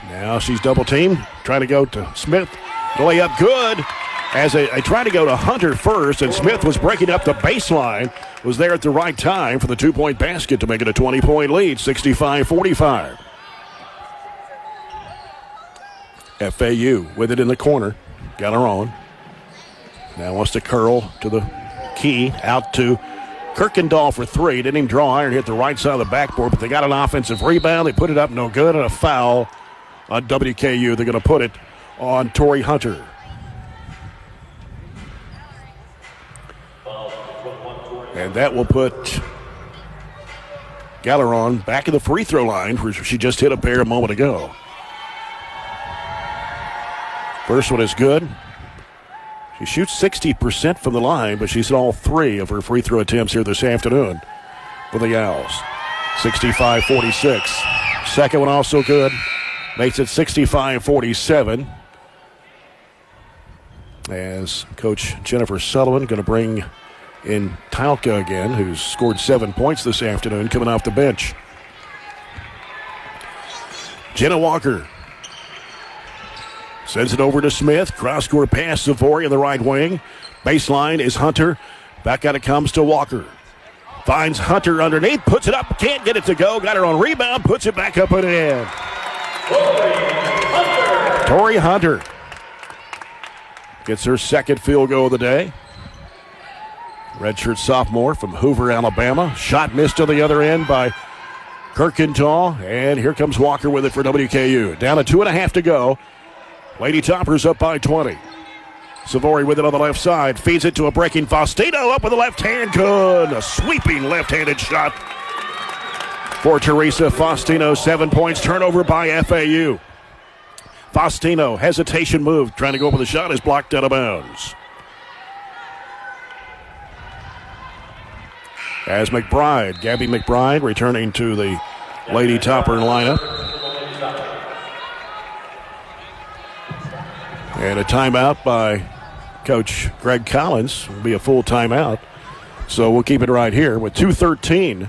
Now she's double teamed, trying to go to Smith. The layup good, as they try to go to Hunter first, and Smith was breaking up the baseline, was there at the right time for the 2-point basket to make it a 20-point lead, 65-45. FAU with it in the corner. Got her on. Now wants to curl to the key. Out to Kirkendall for 3. Didn't even draw iron. Hit the right side of the backboard, but they got an offensive rebound. They put it up no good, and a foul on WKU. They're going to put it on Tori Hunter. And that will put Galeron back in the free throw line, where she just hit a pair a moment ago. First one is good. She shoots 60% from the line, but she's hit all 3 of her free throw attempts here this afternoon for the Owls. 65-46. Second one also good. Makes it 65-47. As Coach Jennifer Sullivan going to bring in Talca again, who's scored 7 points this afternoon, coming off the bench. Jenna Walker sends it over to Smith. Cross-court pass, Savori in the right wing. Baseline is Hunter. Back out it comes to Walker. Finds Hunter underneath. Puts it up. Can't get it to go. Got her on rebound. Puts it back up and in. Tori Hunter gets her second field goal of the day. Redshirt sophomore from Hoover, Alabama. Shot missed on the other end by Kirkendall. And here comes Walker with it for WKU. Down to 2.5 to go. Lady Toppers up by 20. Savori with it on the left side. Feeds it to a breaking Faustino. Up with the left hand. Good. A sweeping left-handed shot for Teresa Faustino. 7 points. Turnover by FAU. Faustino, hesitation move. Trying to go for the shot. Is blocked out of bounds. As Gabby McBride returning to the Lady Topper lineup. And a timeout by Coach Greg Collins. Will be a full timeout. So we'll keep it right here with 2:13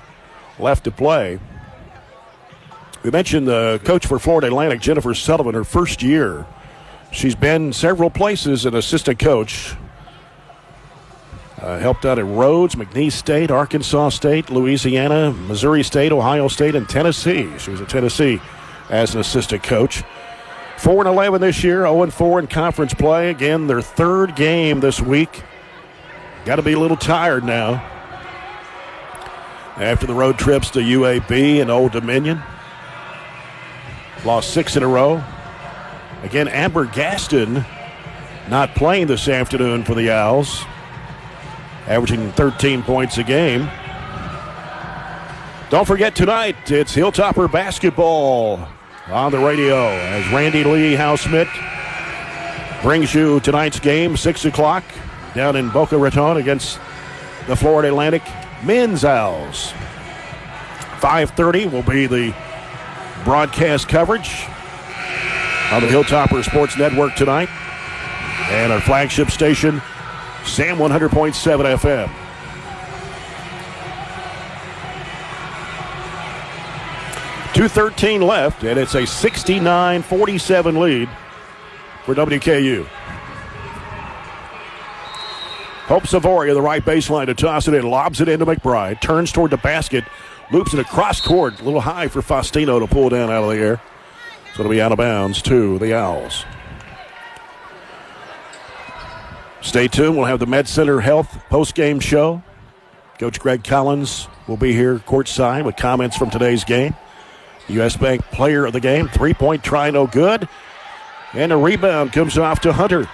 left to play. We mentioned the coach for Florida Atlantic, Jennifer Sullivan, her first year. She's been several places an assistant coach. Helped out at Rhodes, McNeese State, Arkansas State, Louisiana, Missouri State, Ohio State, and Tennessee. She was at Tennessee as an assistant coach. 4-11 this year, 0-4 in conference play. Again, their third game this week. Got to be a little tired now after the road trips to UAB and Old Dominion. Lost 6 in a row. Again, Amber Gaston not playing this afternoon for the Owls, averaging 13 points a game. Don't forget tonight, it's Hilltopper basketball on the radio as Randy Lee Housesmith brings you tonight's game, 6 o'clock, down in Boca Raton against the Florida Atlantic men's Owls. 5:30 will be the broadcast coverage on the Hilltopper Sports Network tonight. And our flagship station, Sam 100.7 FM. .213 left, and it's a 69-47 lead for WKU. Hope Savory on the right baseline to toss it in, lobs it into McBride, turns toward the basket, loops it across court, a little high for Faustino to pull down out of the air. So it'll be out of bounds to the Owls. Stay tuned. We'll have the Med Center Health post-game show. Coach Greg Collins will be here courtside with comments from today's game. U.S. Bank player of the game, three-point try, no good. And a rebound comes off to Hunter.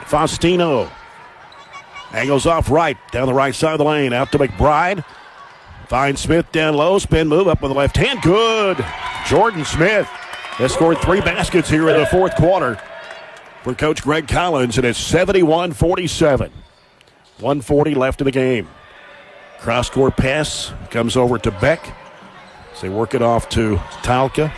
Faustino angles off right, down the right side of the lane, out to McBride. Finds Smith down low, spin move up with the left hand, good. Jordan Smith has scored 3 baskets here in the fourth quarter for Coach Greg Collins, and it's 71-47. 1:40 left in the game. Cross-court pass comes over to Beck. So they work it off to Talca.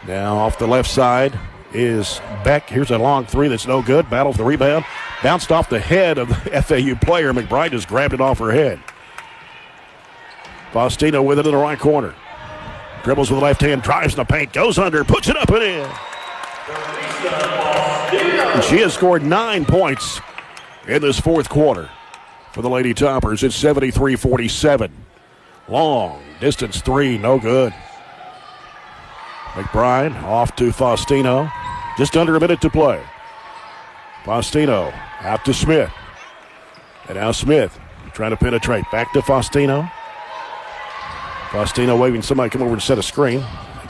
Now off the left side is Beck. Here's a long three that's no good. Battle for the rebound. Bounced off the head of the FAU player. McBride just grabbed it off her head. Faustino with it in the right corner. Dribbles with the left hand, drives in the paint, goes under, puts it up and in. And she has scored 9 points in this fourth quarter for the Lady Toppers. It's 73-47. Long distance three, no good. McBride off to Faustino. Just under a minute to play. Faustino out to Smith. And now Smith trying to penetrate. Back to Faustino. Faustino waving somebody come over and set a screen.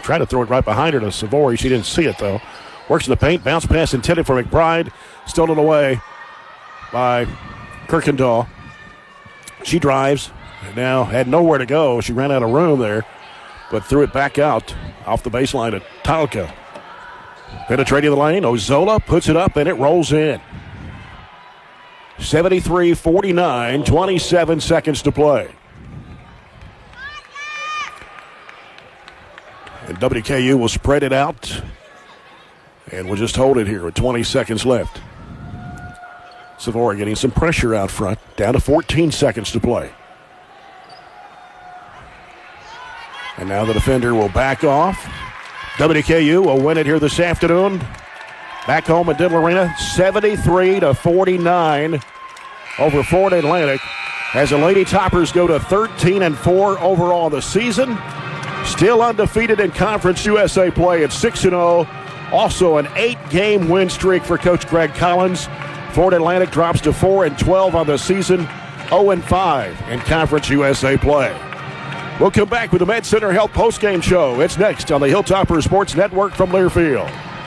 Trying to throw it right behind her to Savory. She didn't see it though. Works in the paint. Bounce pass intended for McBride. Stolen away by Kirkendall. She drives. And now had nowhere to go. She ran out of room there, but threw it back out off the baseline to Talca. Penetrating the lane. Ozola puts it up and it rolls in. 73-49, 27 seconds to play. And WKU will spread it out. And we'll just hold it here with 20 seconds left. Savory getting some pressure out front. Down to 14 seconds to play. And now the defender will back off. WKU will win it here this afternoon. Back home at Diddle Arena, 73-49 over Florida Atlantic. As the Lady Toppers go to 13-4 overall the season. Still undefeated in Conference USA play at 6-0. Also an 8-game win streak for Coach Greg Collins. Florida Atlantic drops to 4-12 on the season, 0-5 in Conference USA play. We'll come back with the Med Center Health postgame show. It's next on the Hilltopper Sports Network from Learfield.